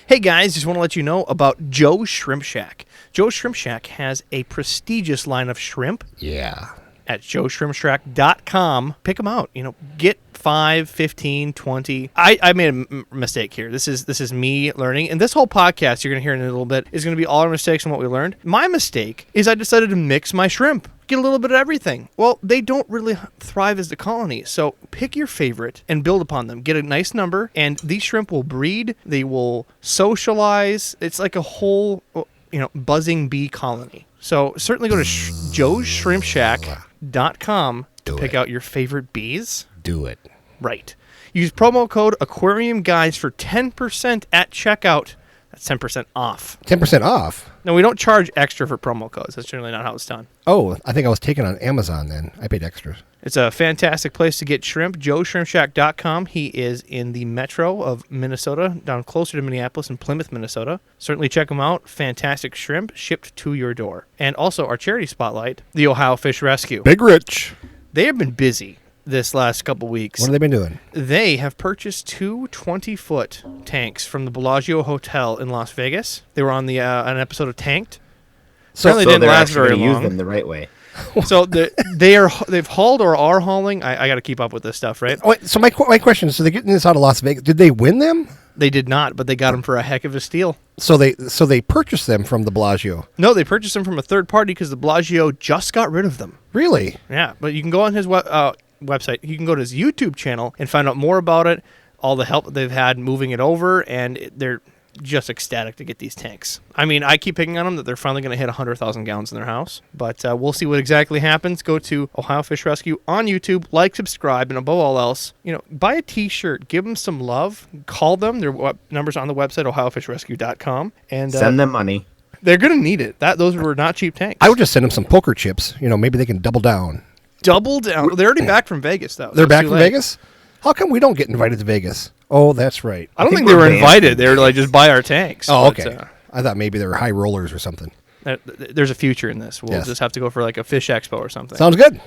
Hey guys, just want to let you know about Joe's Shrimp Shack. Joe's Shrimp Shack has a prestigious line of shrimp. Yeah. At joeshrimpshack.com. Pick them out. Get 5, 15, 20. I made a mistake here. This is me learning. And this whole podcast you're going to hear in a little bit is going to be all our mistakes and what we learned. My mistake is I decided to mix my shrimp. Get a little bit of everything. Well, they don't really thrive as a colony. So pick your favorite and build upon them. Get a nice number. And these shrimp will breed. They will socialize. It's like a whole, buzzing bee colony. So certainly go to joeshrimpshack.com to pick out your favorite bees. Do it. Right. Use promo code Aquarium Guys for 10% at checkout. That's 10% off. 10% off? No, we don't charge extra for promo codes. That's generally not how it's done. Oh, I think I was taken on Amazon then. I paid extras. It's a fantastic place to get shrimp. joeshrimpshack.com. He is in the metro of Minnesota, down closer to Minneapolis in Plymouth, Minnesota. Certainly check him out. Fantastic shrimp shipped to your door. And also our charity spotlight, the Ohio Fish Rescue. Big Rich. They have been busy this last couple weeks. What have they been doing? They have purchased 2 20-foot tanks from the Bellagio Hotel in Las Vegas. They were on an episode of Tanked. So didn't last very long. Use them the right way. So they've hauled or are hauling. I got to keep up with this stuff, right? Wait, so my question is, so they're getting this out of Las Vegas. Did they win them? They did not, but they got them for a heck of a steal. So they purchased them from the Bellagio. No, they purchased them from a third party because the Bellagio just got rid of them. Really? Yeah, but you can go on his website. You can go to his YouTube channel and find out more about it, all the help that they've had moving it over, and they're just ecstatic to get these tanks. I mean, I keep picking on them that they're finally going to hit 100,000 gallons in their house, but we'll see what exactly happens. Go to Ohio Fish Rescue on YouTube, like, subscribe, and above all else, buy a t-shirt, give them some love, call them. Their numbers on the website, ohiofishrescue.com, and send them money. They're going to need it. Those were not cheap tanks. I would just send them some poker chips. Maybe they can double down. Double down. They're already back from Vegas, though. They're back from Vegas? How come we don't get invited to Vegas? Oh, that's right. I don't think they were invited. They were like, just buy our tanks. Oh, okay. I thought maybe they were high rollers or something. There's a future in this. We'll just have to go for like a fish expo or something. Sounds good.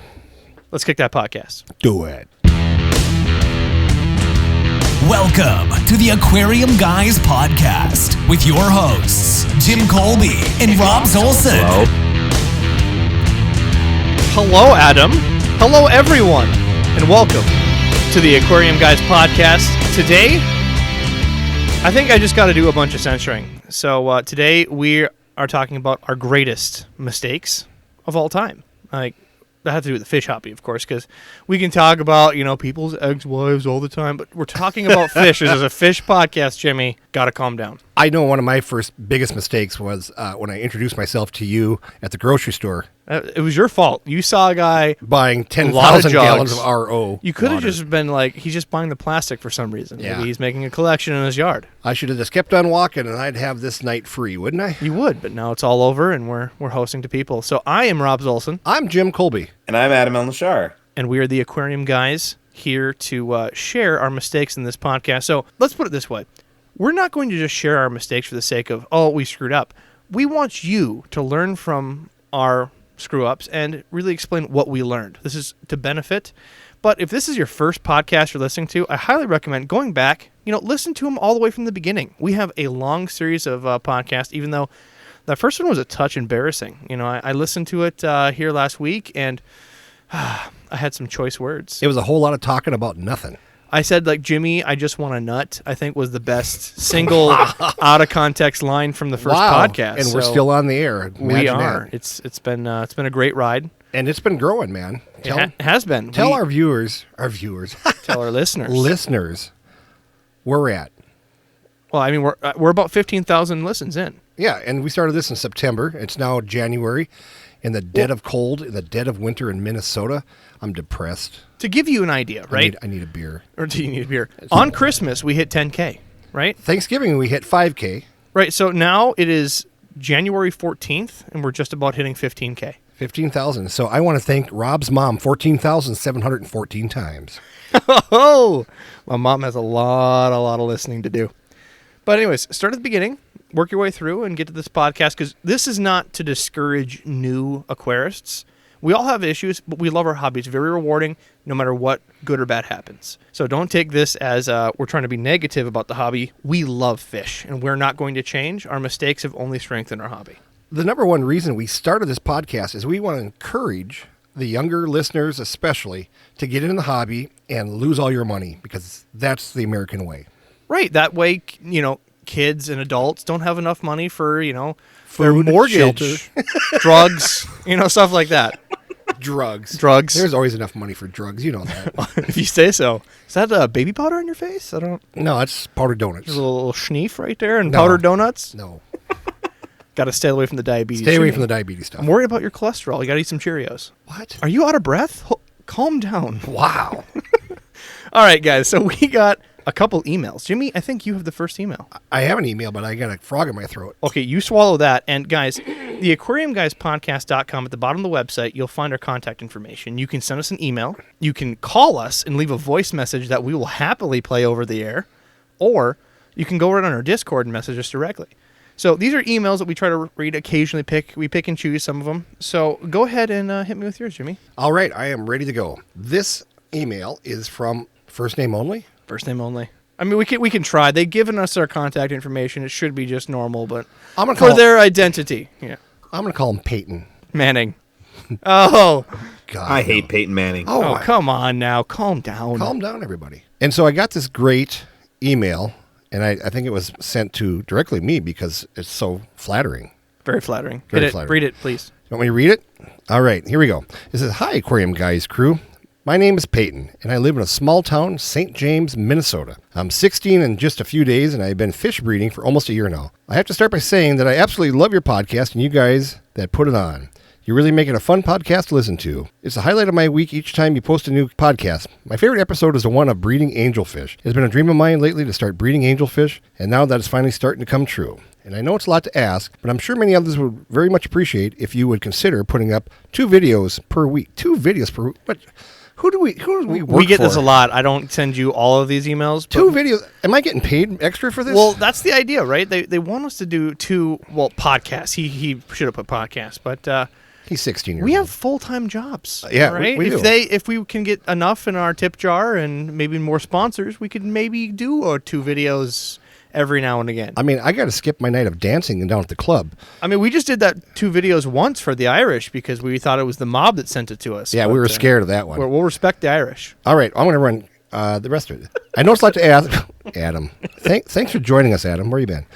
Let's kick that podcast. Do it. Welcome to the Aquarium Guys podcast with your hosts, Jim Colby and Rob Zolson. Hello, Adam. Hello, everyone. And welcome to the Aquarium Guys podcast. Today, I think I just got to do a bunch of censoring. So today we are talking about our greatest mistakes of all time. Like, that had to do with the fish hobby, of course, because we can talk about, people's ex-wives all the time, but we're talking about fish. This is a fish podcast, Jimmy. Got to calm down. I know one of my first biggest mistakes was when I introduced myself to you at the grocery store. It was your fault. You saw a guy buying 10,000 gallons of RO. You could have just been like, he's just buying the plastic for some reason. Yeah. Maybe he's making a collection in his yard. I should have just kept on walking, and I'd have this night free, wouldn't I? You would, but now it's all over, and we're hosting to people. So I am Rob Zolson. I'm Jim Colby. And I'm Adam Lashar. And we are the Aquarium Guys here to share our mistakes in this podcast. So let's put it this way. We're not going to just share our mistakes for the sake of, we screwed up. We want you to learn from our screw-ups and really explain what we learned. This is to benefit. But if this is your first podcast you're listening to, I highly recommend going back, listen to them all the way from the beginning. We have a long series of podcasts, even though that first one was a touch embarrassing. I listened to it here last week, and I had some choice words. It was a whole lot of talking about nothing. I said, Jimmy, I just want a nut, I think was the best single out-of-context line from the first podcast. And we're still on the air. Imagine we are. That. It's been a great ride. And it's been growing, man. It has been. Tell our viewers, tell our listeners, where we're at. Well, I mean, we're about 15,000 listens in. Yeah, and we started this in September. It's now January. In the dead of cold, in the dead of winter in Minnesota, I'm depressed. To give you an idea, right? I need a beer. Or do you need a beer? On Christmas, we hit 10K, right? Thanksgiving, we hit 5K. Right, so now it is January 14th, and we're just about hitting 15K. 15,000. So I want to thank Rob's mom 14,714 times. Oh, my mom has a lot of listening to do. But anyways, start at the beginning. Work your way through and get to this podcast, because this is not to discourage new aquarists. We all have issues, but we love our hobby. It's very rewarding no matter what good or bad happens. So don't take this as we're trying to be negative about the hobby. We love fish, and we're not going to change. Our mistakes have only strengthened our hobby. The number one reason we started this podcast is we want to encourage the younger listeners especially to get in the hobby and lose all your money, because that's the American way. Right. That way, kids and adults don't have enough money for, their Food, mortgage, drugs, stuff like that. Drugs. Drugs. There's always enough money for drugs. You know that. If you say so. Is that baby powder on your face? I don't. No, it's powdered donuts. There's a little schneef right there and No. powdered donuts. No. Got to stay away from the diabetes. Stay away Jimmy. from the diabetes stuff. I'm worried about your cholesterol. You got to eat some Cheerios. What? Are you out of breath? Calm down. Wow. All right, guys. So we got a couple emails. Jimmy, I think you have the first email. I have an email, but I got a frog in my throat. Okay, you swallow that. And guys, the aquariumguyspodcast.com, at the bottom of the website, you'll find our contact information. You can send us an email. You can call us and leave a voice message that we will happily play over the air. Or you can go right on our Discord and message us directly. So these are emails that we try to read, occasionally pick. We pick and choose some of them. So go ahead and hit me with yours, Jimmy. All right, I am ready to go. This email is from First Name Only. First name only. I mean, we can try. They've given us our contact information. It should be just normal, but I'm gonna for call- their identity. Yeah. I'm going to call him Peyton. Manning. Oh. God, I hate Peyton Manning. Oh, come on now. Calm down. Calm down, everybody. And so I got this great email, and I think it was sent to directly me because it's so flattering. Very flattering. Very Hit it. flattering. Read it, please. You want me to read it? All right, here we go. It says, "Hi, Aquarium Guys crew. My name is Peyton, and I live in a small town, St. James, Minnesota. I'm 16 in just a few days, and I've been fish breeding for almost a year now. I have to start by saying that I absolutely love your podcast and you guys that put it on. You really make it a fun podcast to listen to. It's the highlight of my week each time you post a new podcast. My favorite episode is the one of breeding angelfish. It's been a dream of mine lately to start breeding angelfish, and now that it's finally starting to come true. And I know it's a lot to ask, but I'm sure many others would very much appreciate if you would consider putting up 2 videos per week. 2 videos per week? What? Who do we work We get this for? a lot. I don't send you all of these emails. But 2 videos. Am I getting paid extra for this? Well, that's the idea, right? They want us to do 2, podcasts. He should have put podcasts, but he's 16 years we old. have full-time jobs. Yeah, right? we do. If we can get enough in our tip jar and maybe more sponsors, we could maybe do 2 videos every now and again. I mean, I got to skip my night of dancing down at the club. I mean, we just did that 2 videos once for the Irish because we thought it was the mob that sent it to us. Yeah, but, we were scared of that one. We'll respect the Irish. All right, I'm going to run the rest of it. I know it's a lot to ask. Adam, thanks for joining us, Adam. Where you been?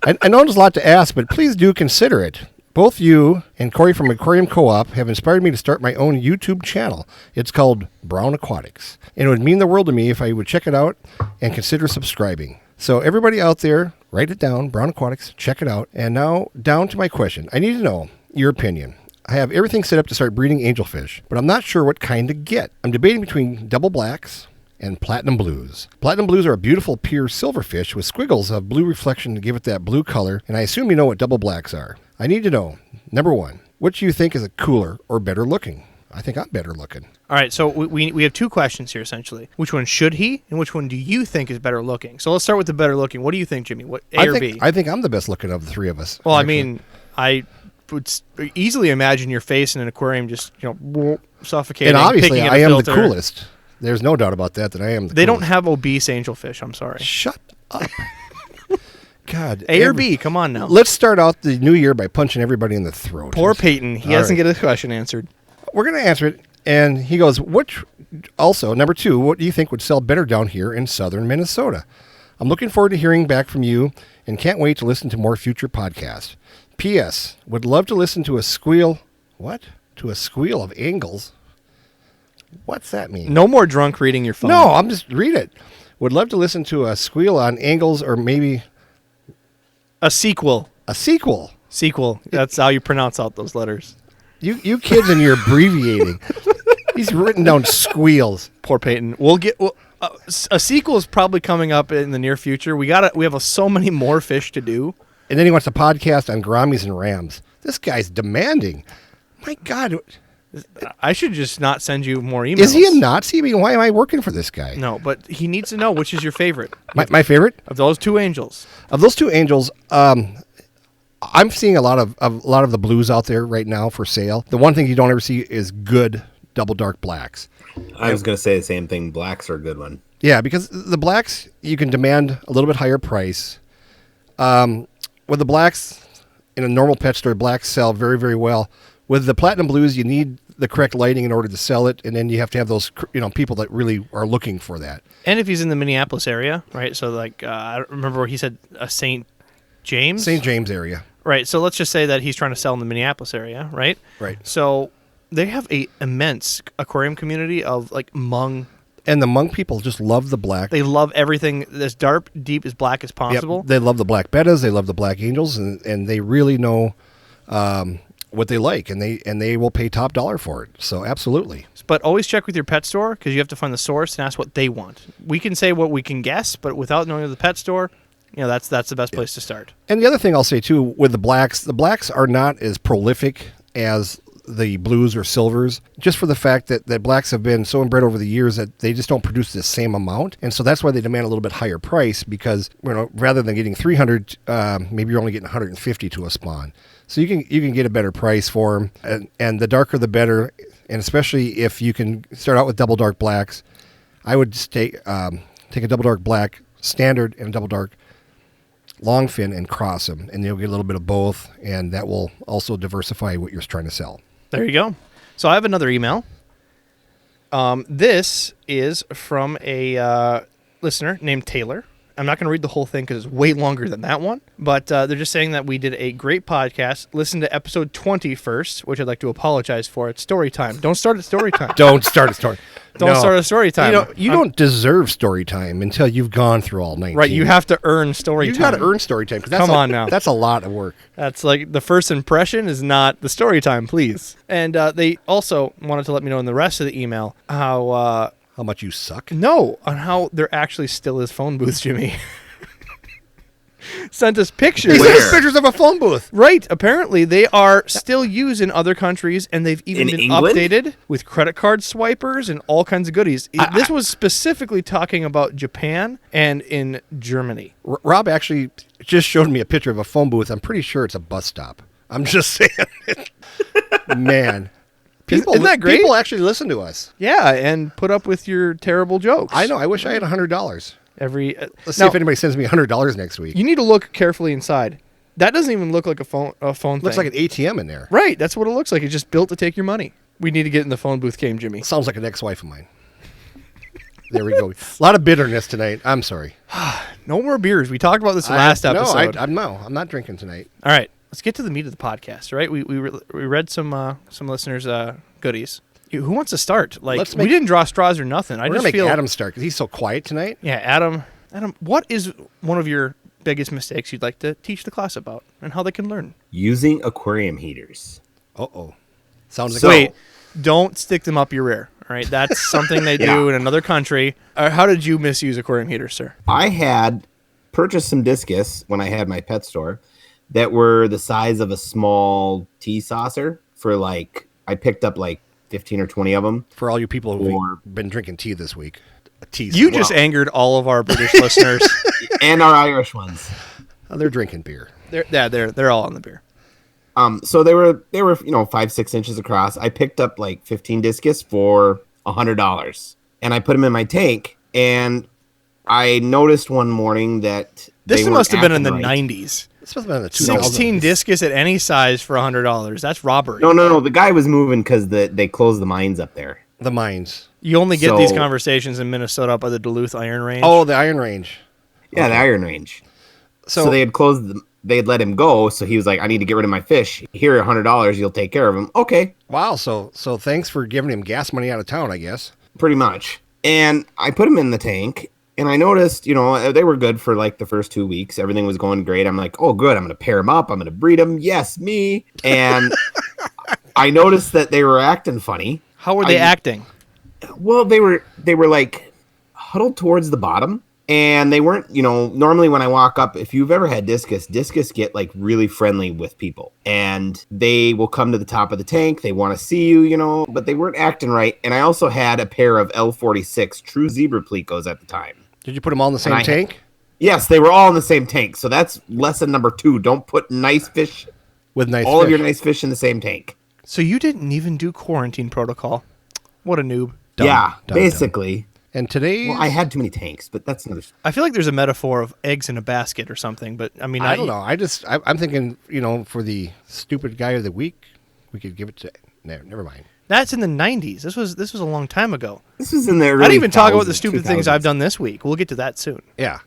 I know there's a lot to ask, but please do consider it. Both you and Corey from Aquarium Co-op have inspired me to start my own YouTube channel. It's called Brown Aquatics, and it would mean the world to me if I would check it out and consider subscribing. So everybody out there, write it down, Brown Aquatics, check it out. And now, down to my question. I need to know your opinion. I have everything set up to start breeding angelfish, but I'm not sure what kind to get. I'm debating between double blacks and platinum blues. Platinum blues are a beautiful pure silver fish with squiggles of blue reflection to give it that blue color, and I assume you know what double blacks are. I need to know, number 1, which do you think is a cooler or better looking? I think I'm better looking. All right, so we have 2 questions here, essentially. Which one should he, and which one do you think is better looking? So let's start with the better looking. What do you think, Jimmy? What, A or B? I think I'm the best looking of the 3 of us. Well, actually. I mean, I would easily imagine your face in an aquarium just, suffocating, and obviously picking at I a am filter. the coolest. There's no doubt about that I am the They coolest. don't have obese angelfish, I'm sorry. Shut up. God. A or B? Come on now. Let's start out the new year by punching everybody in the throat. Poor Peyton. He All hasn't right. get his question answered. We're going to answer it. And he goes, also, number 2, what do you think would sell better down here in southern Minnesota? I'm looking forward to hearing back from you and can't wait to listen to more future podcasts. P.S. Would love to listen to a squeal. What? To a squeal of angles? What's that mean? No more drunk reading your phone. No, I'm just read it. Would love to listen to a squeal on angles or maybe A sequel. a sequel. Sequel. That's how you pronounce out those letters. You kids and your abbreviating. He's written down squeals. Poor Peyton. We'll get a sequel is probably coming up in the near future. We have so many more fish to do. And then he wants a podcast on Grammies and Rams. This guy's demanding. My God. I should just not send you more emails. Is he a Nazi? I mean, why am I working for this guy? No, but he needs to know which is your favorite My favorite? of those 2 angels. Of those 2 angels, I'm seeing a lot of the blues out there right now for sale. The one thing you don't ever see is good double dark blacks. I was going to say the same thing. Blacks are a good one. Yeah, because the blacks, you can demand a little bit higher price. With the blacks, in a normal pet store, blacks sell very, very well. With the platinum blues, you need the correct lighting in order to sell it, and then you have to have those, people that really are looking for that. And if he's in the Minneapolis area, right? So, like, I don't remember where he said St. James? St. James area. Right. So let's just say that he's trying to sell in the Minneapolis area, right? Right. So they have a immense aquarium community of, like, Hmong. And the Hmong people just love the black. They love everything as dark, deep, as black as possible. Yep. They love the black bettas. They love the black angels, and they really know what they like, and they will pay top dollar for it. So absolutely. But always check with your pet store because you have to find the source and ask what they want. We can say what we can guess, but without knowing the pet store, that's the best place to start. And the other thing I'll say too with the blacks are not as prolific as the blues or silvers, just for the fact that blacks have been so inbred over the years that they just don't produce the same amount, and so that's why they demand a little bit higher price, because rather than getting 300, maybe you're only getting 150 to a spawn. So you can get a better price for them, and the darker the better, and especially if you can start out with double dark blacks. I would just take a double dark black standard and a double dark long fin and cross them, and you'll get a little bit of both, and that will also diversify what you're trying to sell. There you go. So I have another email. This is from a listener named Taylor. I'm not going to read the whole thing because it's way longer than that one. But they're just saying that we did a great podcast. Listen to episode 20 first, which I'd like to apologize for. It's story time. Don't start at story time. Don't start a story. Don't start a story time. You don't deserve story time until you've gone through all 19. Right, you have to earn story time. You've got to earn story time. Come on now. That's a lot of work. That's like the first impression is not the story time, please. And they also wanted to let me know in the rest of the email how much you suck? No, on how there actually still is phone booths, Jimmy. Sent us pictures. He sent us pictures of a phone booth. Right. Apparently, they are still used in other countries, and they've even been England? updated with credit card swipers and all kinds of goodies. This was specifically talking about Japan and in Germany. Rob actually just showed me a picture of a phone booth. I'm pretty sure it's a bus stop. I'm just saying. Man. Isn't that great? People actually listen to us. Yeah, and put up with your terrible jokes. I know. I wish I had $100. Let's see if anybody sends me $100 next week. You need to look carefully inside. That doesn't even look like a phone thing. Looks like an ATM in there. Right. That's what it looks like. It's just built to take your money. We need to get in the phone booth game, Jimmy. Sounds like an ex-wife of mine. There we go. A lot of bitterness tonight. I'm sorry. No more beers. We talked about this last episode. No, I'm not drinking tonight. All right. Let's get to the meat of the podcast, right? We read some listeners' goodies. Who wants to start? Like, we didn't draw straws or nothing. We're going to make Adam start because he's so quiet tonight. Yeah, Adam, what is one of your biggest mistakes you'd like to teach the class about and how they can learn? Using aquarium heaters. Uh-oh. Sounds like... Wait, don't stick them up your rear, all right? That's something they do in another country. How did you misuse aquarium heaters, sir? I had purchased some discus when I had my pet store that were the size of a small tea saucer for I picked up 15 or 20 of them. For all you people who've been drinking tea this week. You just angered all of our British listeners. And our Irish ones. Oh, they're drinking beer. They're all on the beer. So they were 5-6 inches across. I picked up 15 discus for $100. And I put them in my tank. And I noticed one morning that this must have been in the 90s. This must have been in the 2000s. 16 discus at any size for $100. That's robbery. No. The guy was moving because they closed the mines up there. The mines. You only get these conversations in Minnesota by the Duluth Iron Range. Oh, the Iron Range. Yeah, the Iron Range. So they had closed them. They had let him go, so he was like, I need to get rid of my fish. Here, $100, you'll take care of them. Okay. Wow, so thanks for giving him gas money out of town, I guess. Pretty much. And I put them in the tank, and I noticed, they were good for the first 2 weeks. Everything was going great. I'm like, oh, good, I'm going to pair them up. I'm going to breed them. Yes, me. And I noticed that they were acting funny. How were they acting? Well, they were huddled towards the bottom. And they weren't, normally when I walk up, if you've ever had discus get really friendly with people. And they will come to the top of the tank. They want to see you, but they weren't acting right. And I also had a pair of L46 true zebra plecos at the time. Did you put them all in the same tank? Yes, they were all in the same tank. So that's lesson number 2. Don't put nice fish, With nice all fish. of your nice fish in the same tank. So you didn't even do quarantine protocol. What a noob. Yeah, Dumb. basically. And today, Well, I had too many tanks, but that's another. I feel like there's a metaphor of eggs in a basket or something, but I mean, I don't know. I'm thinking, for the stupid guy of the week, we could give it to. Never mind. That's in the 90s. This was a long time ago. This was in the early I didn't even talk about the 1000s, stupid things I've done this week. We'll get to that soon. Yeah.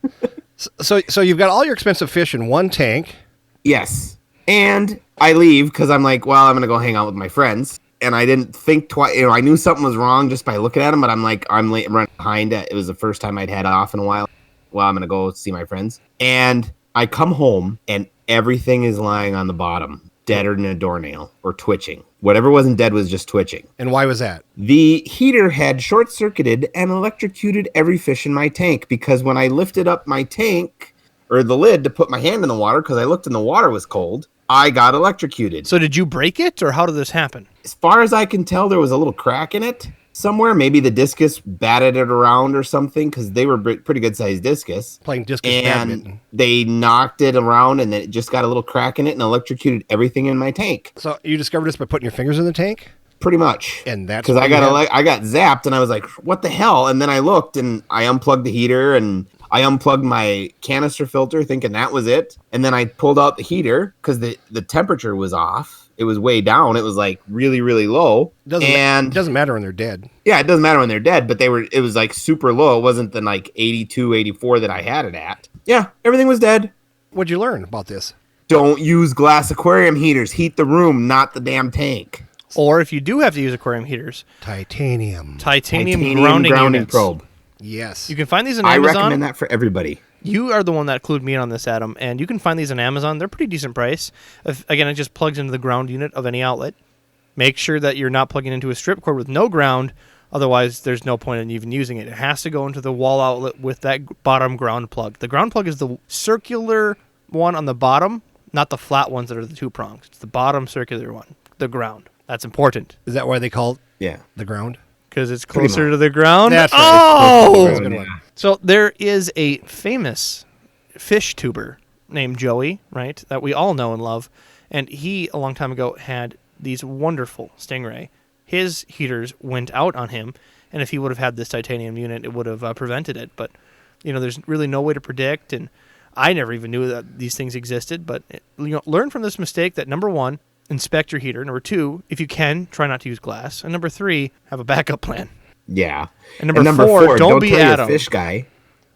So you've got all your expensive fish in one tank. Yes. And I leave because I'm like, well, I'm going to go hang out with my friends. And I didn't think twice. I knew something was wrong just by looking at them, but I'm like, I'm late, running behind. It was the first time I'd had off in a while. Well, I'm going to go see my friends. And I come home and everything is lying on the bottom, deader than a doornail or twitching. Whatever wasn't dead was just twitching. And why was that? The heater had short-circuited and electrocuted every fish in my tank because when I lifted up my tank or the lid to put my hand in the water because I looked and the water was cold, I got electrocuted. So did you break it, or how did this happen? As far as I can tell, there was a little crack in it somewhere. Maybe the discus batted it around or something because they were pretty good-sized discus. Playing discus And badminton. they knocked it around and then it just got a little crack in it and electrocuted everything in my tank. So you discovered this by putting your fingers in the tank? Pretty much. And that's because what I you got had? I got zapped and I was like, what the hell? And then I looked and I unplugged the heater and I unplugged my canister filter thinking that was it. And then I pulled out the heater because the temperature was off. It was way down. It was like really, really low. It doesn't matter when they're dead. Yeah, it doesn't matter when they're dead, but it was like super low. It wasn't the like 82, 84 that I had it at. Yeah, everything was dead. What'd you learn about this? Don't use glass aquarium heaters. Heat the room, not the damn tank. Or if you do have to use aquarium heaters, Titanium. titanium grounding units. probe. Yes. You can find these on I Amazon. recommend that for everybody. You are the one that clued me in on this, Adam, and you can find these on Amazon. They're pretty decent price. Again, it just plugs into the ground unit of any outlet. Make sure that you're not plugging into a strip cord with no ground. Otherwise, there's no point in even using it. It has to go into the wall outlet with that bottom ground plug. The ground plug is the circular one on the bottom, not the flat ones that are the two prongs. It's the bottom circular one, the ground. That's important Is that why they call it Yeah. the ground? because it's closer to the ground. That's right. Oh! That's a good one. So there is a famous fish tuber named Joey, right, that we all know and love, and he, a long time ago, had these wonderful stingray. His heaters went out on him, and if he would have had this titanium unit, it would have prevented it. But, there's really no way to predict, and I never even knew that these things existed. But, learn from this mistake that, number one, inspect your heater. Number two, if you can, try not to use glass. And number three, have a backup plan. Yeah. And number four, don't be tell Adam. your fish guy.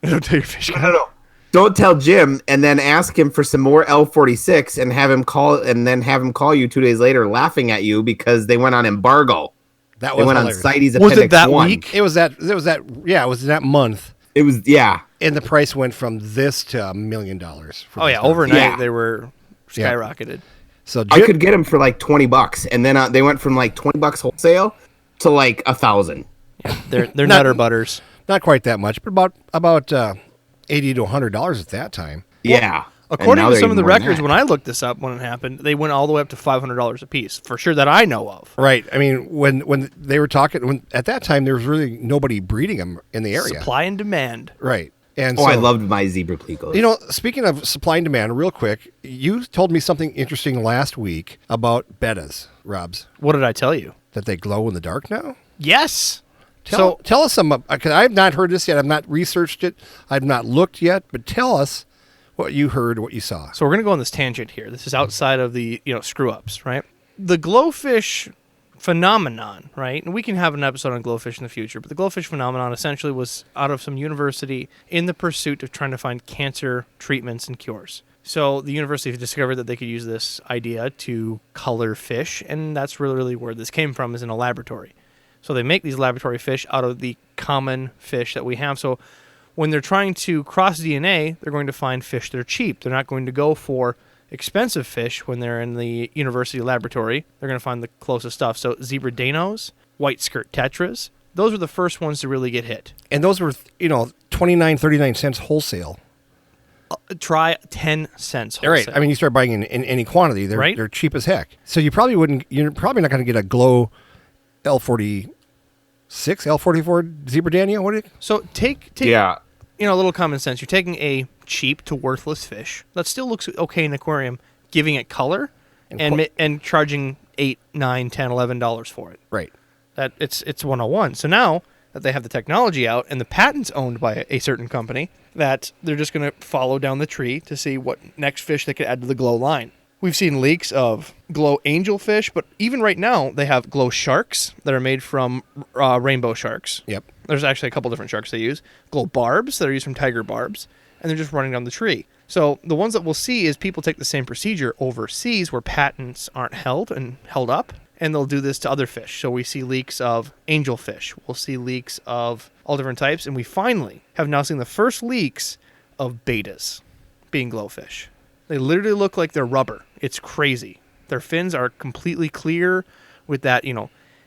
Don't tell your fish guy. No. Don't tell Jim and then ask him for some more L46 and have him call you 2 days later laughing at you because they went on embargo. That They was went on hilarious. CITES Was it Appendix that 1. week? It was that month. It was, yeah. And the price went from this to $1 million. Oh, yeah, overnight Yeah. they were skyrocketed. So I could get them for like $20 and then they went from like $20 wholesale to like $1,000. Yeah, they're nutter butters. not quite that much, but about $80 to $100 at that time. Yeah. According And now to they're some of the even more than records, that. when I looked this up when it happened, they went all the way up to $500 a piece, for sure, that I know of. Right. I mean, when they were talking, at that time there was really nobody breeding them in the area. Supply and demand. Right. And I loved my zebra plecos. Speaking of supply and demand, real quick, you told me something interesting last week about bettas, Robs, What did I tell you? that they glow in the dark now. Yes. Tell us some, because I have not heard this yet. I've not researched it. I've not looked yet. But tell us what you heard, what you saw. So we're going to go on this tangent here. This is outside of the, screw ups, right? The glowfish phenomenon, right? And we can have an episode on glowfish in the future, but the glowfish phenomenon essentially was out of some university in the pursuit of trying to find cancer treatments and cures. So the university discovered that they could use this idea to color fish, and that's really where this came from, is in a laboratory. So they make these laboratory fish out of the common fish that we have. So when they're trying to cross DNA, they're going to find fish that are cheap. They're not going to go for expensive fish when they're in the university laboratory. They're going to find the closest stuff. So zebra danos, white skirt tetras, those were the first ones to really get hit. And those were, 29, 39 cents wholesale. Try 10 cents wholesale. All right. I mean, you start buying in any quantity, they're cheap as heck. So you're probably not going to get a glow L46, L44 zebra Daniel. What do you? So take Yeah. a little common sense. You're taking a cheap to worthless fish that still looks okay in an aquarium, giving it color, and charging $8, $9, $10, $11 for it. Right. That it's 101. So now that they have the technology out and the patent's owned by a certain company, that they're just going to follow down the tree to see what next fish they could add to the glow line. We've seen leaks of glow angelfish, but even right now they have glow sharks that are made from rainbow sharks. Yep. There's actually a couple different sharks they use. Glow barbs that are used from tiger barbs, and they're just running down the tree. So the ones that we'll see is people take the same procedure overseas where patents aren't held up, and they'll do this to other fish. So we see leaks of angelfish. We'll see leaks of all different types, and we finally have now seen the first leaks of betas being glowfish. They literally look like they're rubber. It's crazy. Their fins are completely clear with that,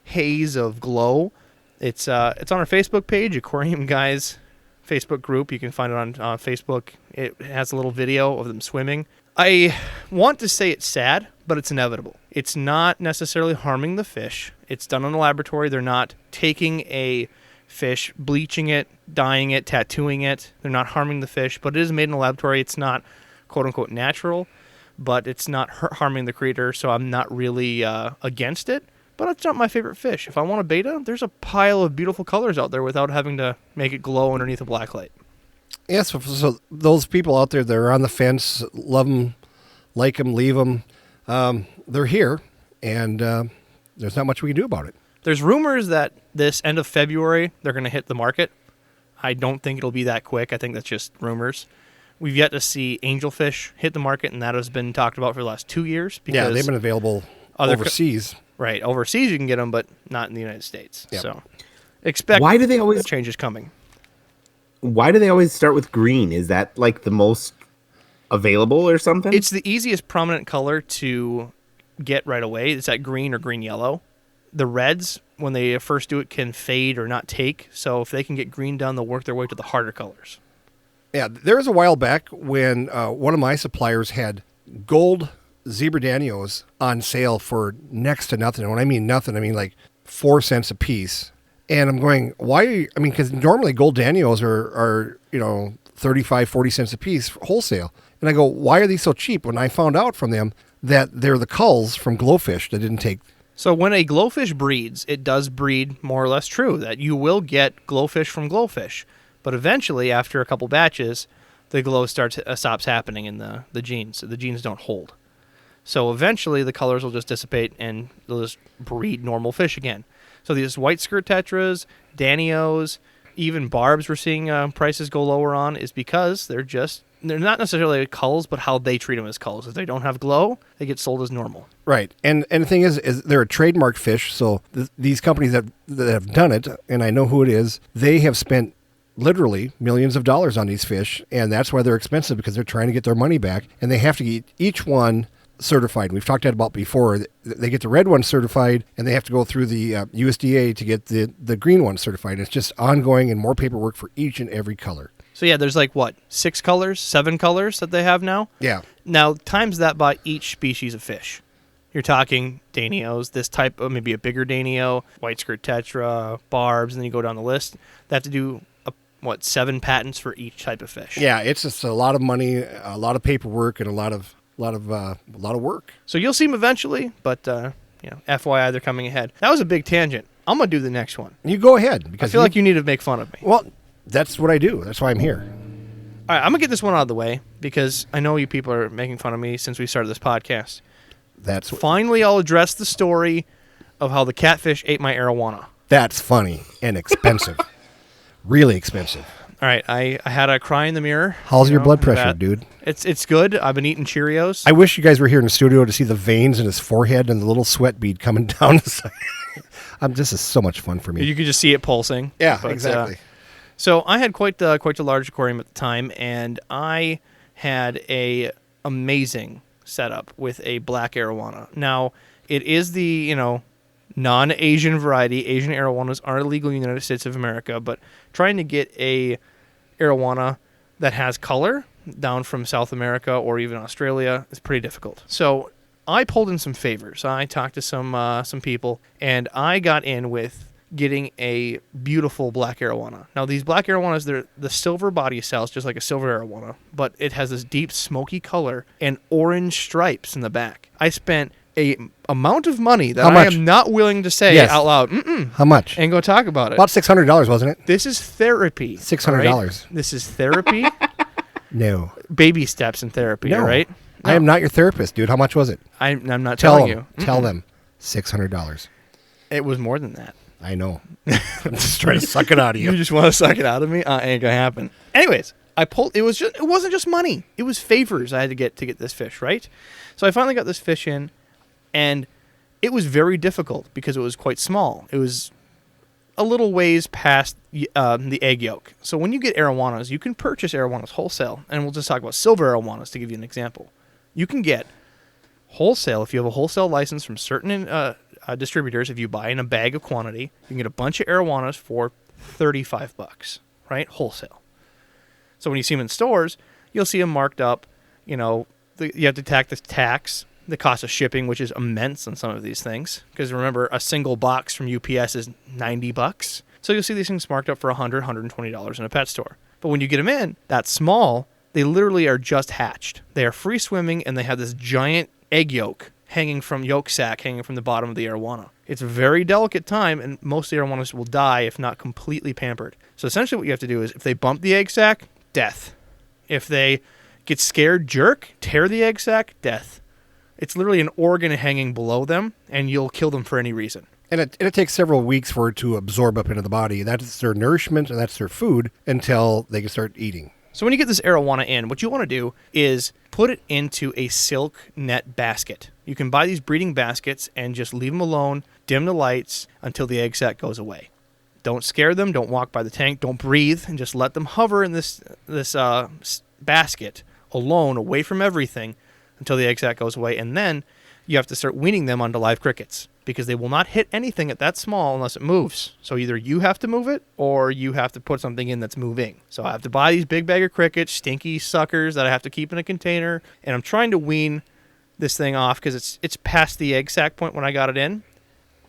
haze of glow. It's on our Facebook page, Aquarium Guys Facebook group. You can find it on Facebook. It has a little video of them swimming. I want to say it's sad, but it's inevitable. It's not necessarily harming the fish. It's done in a laboratory. They're not taking a fish, bleaching it, dyeing it, tattooing it. They're not harming the fish, but it is made in a laboratory. It's not quote-unquote natural, but it's not harming the creator, so I'm not really against it. But it's not my favorite fish. If I want a beta, there's a pile of beautiful colors out there without having to make it glow underneath a black light. Yes, so those people out there that are on the fence, love them, like them, leave them, they're here, and there's not much we can do about it. There's rumors that this end of February, they're going to hit the market. I don't think it'll be that quick. I think that's just rumors. We've yet to see angelfish hit the market, and that has been talked about for the last 2 years. Yeah, they've been available overseas. Right, overseas you can get them, but not in the United States. Yep. So expect Why do they always changes coming. Why do they always start with green? Is that like the most available or something? It's the easiest prominent color to get right away. It's that green or green-yellow. The reds, when they first do it, can fade or not take. So if they can get green done, they'll work their way to the harder colors. Yeah, there was a while back when one of my suppliers had gold zebra danios on sale for next to nothing. And when I mean nothing, I mean like 4 cents a piece. And I'm going, why? I mean, because normally gold danios are 35, 40 cents a piece wholesale. And I go, why are these so cheap? When I found out from them that they're the culls from glowfish that didn't take. So when a glowfish breeds, it does breed more or less true that you will get glowfish from glowfish. But eventually, after a couple batches, the glow stops happening in the genes. So the genes don't hold. So eventually, the colors will just dissipate and they'll just breed normal fish again. So these white skirt tetras, danios, even barbs we're seeing prices go lower on is because they're not necessarily culls, but how they treat them as culls. If they don't have glow, they get sold as normal. Right. And the thing is they're a trademark fish. So these companies that have done it, and I know who it is, they have spent literally millions of dollars on these fish, and that's why they're expensive, because they're trying to get their money back, and they have to get each one certified. We've talked about before. They get the red one certified, and they have to go through the USDA to get the green one certified. It's just ongoing and more paperwork for each and every color. So yeah, there's like, 6 colors, 7 colors that they have now? Yeah. Now, times that by each species of fish. You're talking danios, this type of maybe a bigger danio, white skirt tetra, barbs, and then you go down the list. They have to do 7 patents for each type of fish. Yeah, it's just a lot of money, a lot of paperwork, and a lot of work. So you'll see them eventually, but FYI, they're coming ahead. That was a big tangent. I'm gonna do the next one. You go ahead, because I feel like you need to make fun of me. Well, that's what I do. That's why I'm here. All right, I'm gonna get this one out of the way because I know you people are making fun of me since we started this podcast. Finally, I'll address the story of how the catfish ate my arowana. That's funny and expensive. Really expensive. All right, I had a cry in the mirror. How's your blood pressure, dude? It's good. I've been eating Cheerios. I wish you guys were here in the studio to see the veins in his forehead and the little sweat bead coming down the side. This is so much fun for me. You could just see it pulsing. Yeah, exactly. So I had quite a large aquarium at the time, and I had a amazing setup with a black arowana. Now, it is the, non-Asian variety. Asian arowanas are illegal in the United States of America, but trying to get a arowana that has color down from South America or even Australia is pretty difficult. So I pulled in some favors. I talked to some people, and I got in with getting a beautiful black arowana. Now, these black arowanas, they're the silver body cells, just like a silver arowana, but it has this deep smoky color and orange stripes in the back. I spent a amount of money that I am not willing to say out loud. How much? Ain't gonna talk about it. About $600, wasn't it? This is therapy. $600. Right? This is therapy. No. Baby steps in therapy, No. right? No. I am not your therapist, dude. How much was it? I'm not telling you. Tell them. $600. It was more than that. I know. I'm just trying to suck it out of you. You just want to suck it out of me? Ain't gonna happen. Anyways, it wasn't just money. It was favors I had to get this fish, right? So I finally got this fish in, and it was very difficult because it was quite small. It was a little ways past the egg yolk. So when you get arowanas, you can purchase arowanas wholesale, and we'll just talk about silver arowanas to give you an example. You can get wholesale, if you have a wholesale license from certain distributors, if you buy in a bag of quantity, you can get a bunch of arowanas for $35, right? Wholesale. So when you see them in stores, you'll see them marked up. You know, you have to tack the tax, the cost of shipping, which is immense on some of these things. Because remember, a single box from UPS is $90. So you'll see these things marked up for $100, $120 in a pet store. But when you get them in, that small, they literally are just hatched. They are free swimming, and they have this giant egg yolk hanging from the bottom of the arowana. It's a very delicate time, and most of the arowanas will die if not completely pampered. So essentially what you have to do is, if they bump the egg sac, death. If they get scared, jerk, tear the egg sac, death. It's literally an organ hanging below them, and you'll kill them for any reason. And it takes several weeks for it to absorb up into the body. That's their nourishment, and that's their food until they can start eating. So when you get this arowana in, what you want to do is put it into a silk net basket. You can buy these breeding baskets and just leave them alone, dim the lights until the egg sac goes away. Don't scare them. Don't walk by the tank. Don't breathe, and just let them hover in this basket alone, away from everything, until the egg sac goes away. And then you have to start weaning them onto live crickets, because they will not hit anything at that small unless it moves. So either you have to move it, or you have to put something in that's moving. So I have to buy these big bag of crickets, stinky suckers that I have to keep in a container, and I'm trying to wean this thing off because it's past the egg sac point when I got it in,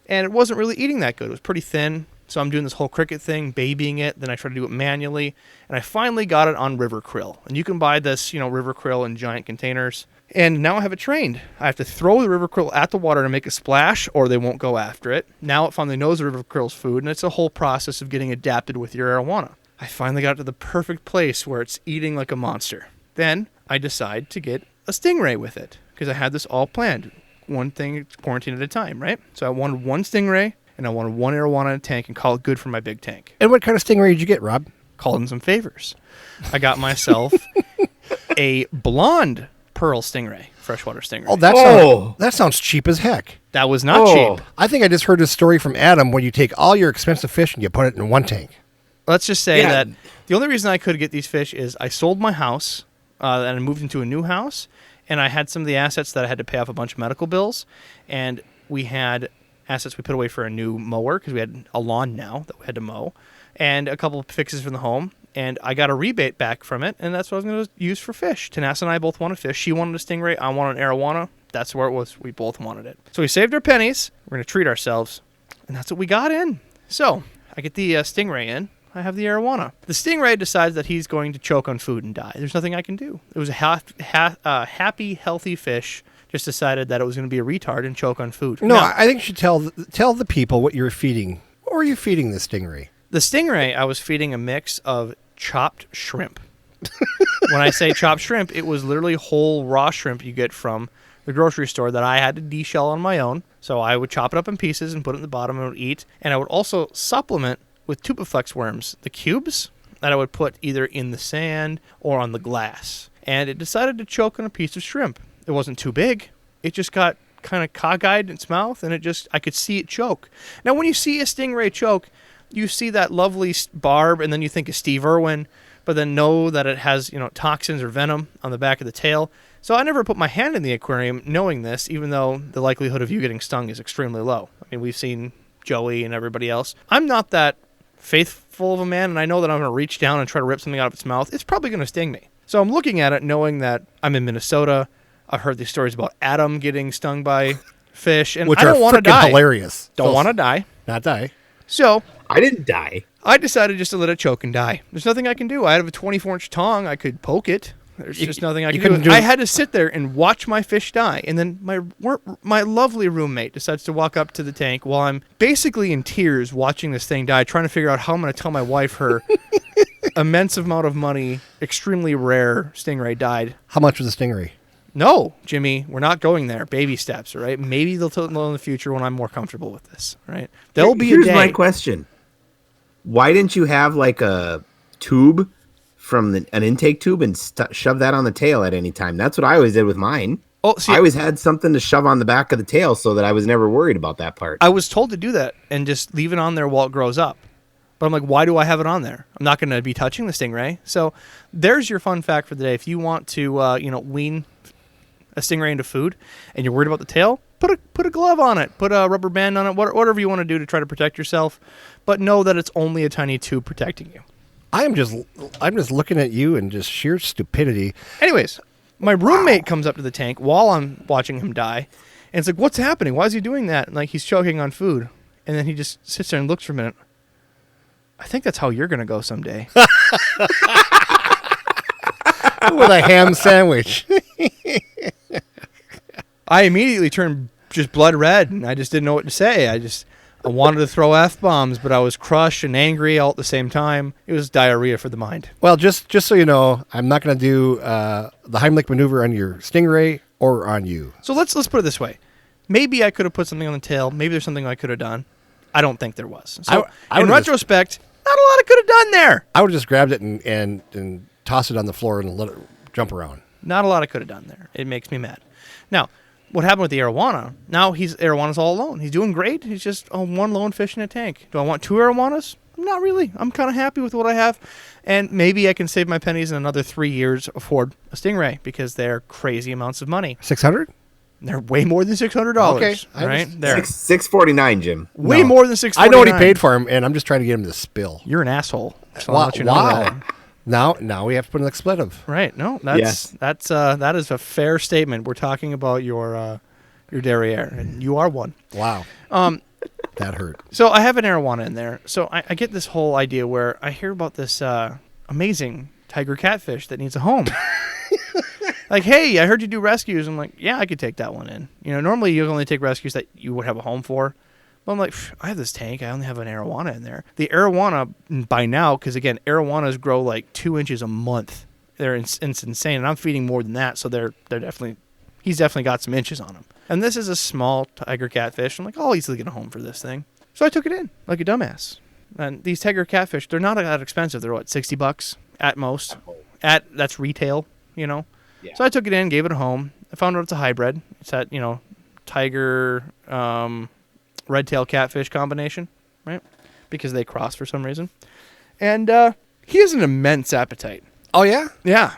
and it wasn't really eating that good. It was pretty thin. So I'm doing this whole cricket thing, babying it. Then I try to do it manually, and I finally got it on river krill. And you can buy this, river krill in giant containers. And now I have it trained. I have to throw the river krill at the water to make a splash, or they won't go after it. Now it finally knows the river krill's food, and it's a whole process of getting adapted with your arowana. I finally got to the perfect place where it's eating like a monster. Then I decide to get a stingray with it, because I had this all planned. One thing, quarantine at a time, right? So I wanted one stingray, and I wanted one arowana in a tank, and call it good for my big tank. And what kind of stingray did you get, Rob? Called in some favors. I got myself a blonde pearl stingray, freshwater stingray. Oh, that sounds cheap as heck. That was not cheap. I think I just heard this story from Adam where you take all your expensive fish and you put it in one tank. Let's just say that the only reason I could get these fish is I sold my house and I moved into a new house, and I had some of the assets that I had to pay off a bunch of medical bills, and we had assets we put away for a new mower because we had a lawn now that we had to mow, and a couple of fixes for the home. And I got a rebate back from it, and that's what I was going to use for fish. Tanasa and I both wanted fish. She wanted a stingray. I wanted an arowana. That's where it was. We both wanted it. So we saved our pennies. We're going to treat ourselves. And that's what we got in. So I get the stingray in. I have the arowana. The stingray decides that he's going to choke on food and die. There's nothing I can do. It was a happy, healthy fish. Just decided that it was going to be a retard and choke on food. No, I think you should tell the people what you were feeding. What were you feeding the stingray? The stingray, I was feeding a mix of chopped shrimp. When I say chopped shrimp, it was literally whole raw shrimp you get from the grocery store that I had to de-shell on my own. So I would chop it up in pieces and put it in the bottom and I would eat. And I would also supplement with tubiflex worms, the cubes that I would put either in the sand or on the glass. And it decided to choke on a piece of shrimp. It wasn't too big. It just got kind of cockeyed in its mouth, and I could see it choke. Now, when you see a stingray choke, you see that lovely barb, and then you think of Steve Irwin, but then know that it has, toxins or venom on the back of the tail. So I never put my hand in the aquarium knowing this, even though the likelihood of you getting stung is extremely low. I mean, we've seen Joey and everybody else. I'm not that faithful of a man, and I know that I'm going to reach down and try to rip something out of its mouth. It's probably going to sting me. So I'm looking at it knowing that I'm in Minnesota. I've heard these stories about Adam getting stung by fish, and Which I don't want to die. Hilarious. Don't want to die. Not die. So I didn't die. I decided just to let it choke and die. There's nothing I can do. I have a 24-inch tong. I could poke it. There's just nothing I can do. I had to sit there and watch my fish die. And then my lovely roommate decides to walk up to the tank while I'm basically in tears watching this thing die, trying to figure out how I'm going to tell my wife her immense amount of money, extremely rare stingray died. How much was the stingray? No, Jimmy, we're not going there. Baby steps, all right? Maybe they'll tell in the future when I'm more comfortable with this, all right? There'll be a day. Here's my question. Why didn't you have like a tube from an intake tube and shove that on the tail at any time? That's what I always did with mine. Oh, see, I always had something to shove on the back of the tail so that I was never worried about that part. I was told to do that and just leave it on there while it grows up. But I'm like, why do I have it on there? I'm not going to be touching the stingray. So there's your fun fact for the day. If you want to, wean a stingray into food and you're worried about the tail, put a glove on it, put a rubber band on it, whatever you want to do to try to protect yourself. But know that it's only a tiny tube protecting you. I'm just looking at you and just sheer stupidity. Anyways, my roommate comes up to the tank while I'm watching him die, and it's like, what's happening? Why is he doing that? And like, he's choking on food. And then he just sits there and looks for a minute. I think that's how you're going to go someday. With a ham sandwich. I immediately turned just blood red, and I just didn't know what to say. I wanted to throw F-bombs, but I was crushed and angry all at the same time. It was diarrhea for the mind. Well, just so you know, I'm not going to do the Heimlich maneuver on your stingray or on you. So let's put it this way. Maybe I could have put something on the tail. Maybe there's something I could have done. I don't think there was. So in retrospect, not a lot I could have done there. I would have just grabbed it and tossed it on the floor and let it jump around. Not a lot I could have done there. It makes me mad. Now, what happened with the arowana? Now arowana's all alone. He's doing great. He's just one lone fish in a tank. Do I want 2 arowanas? Not really. I'm kind of happy with what I have. And maybe I can save my pennies in another 3 years afford a stingray because they're crazy amounts of money. $600? They're way more than $600. Okay. Right? They're $649, Jim. way more than $649. I know what he paid for him, and I'm just trying to get him to spill. You're an asshole. So I'll let you know that. Now we have to put an expletive. Right. No, that is a fair statement. We're talking about your derriere, and you are one. Wow. That hurt. So I have an arowana in there. So I get this whole idea where I hear about this amazing tiger catfish that needs a home. Like, hey, I heard you do rescues. I'm like, yeah, I could take that one in. Normally you only take rescues that you would have a home for. But I'm like, I have this tank. I only have an arowana in there. The arowana, by now, because again, arowanas grow like 2 inches a month. It's insane, and I'm feeding more than that. So he's definitely got some inches on him. And this is a small tiger catfish. I'm like, I'll easily get a home for this thing. So I took it in like a dumbass. And these tiger catfish, they're not that expensive. They're what, $60 at most. That's retail, Yeah. So I took it in, gave it a home. I found out it's a hybrid. It's that tiger. Red-tail catfish combination, right? Because they cross for some reason. And he has an immense appetite. Oh, yeah? Yeah.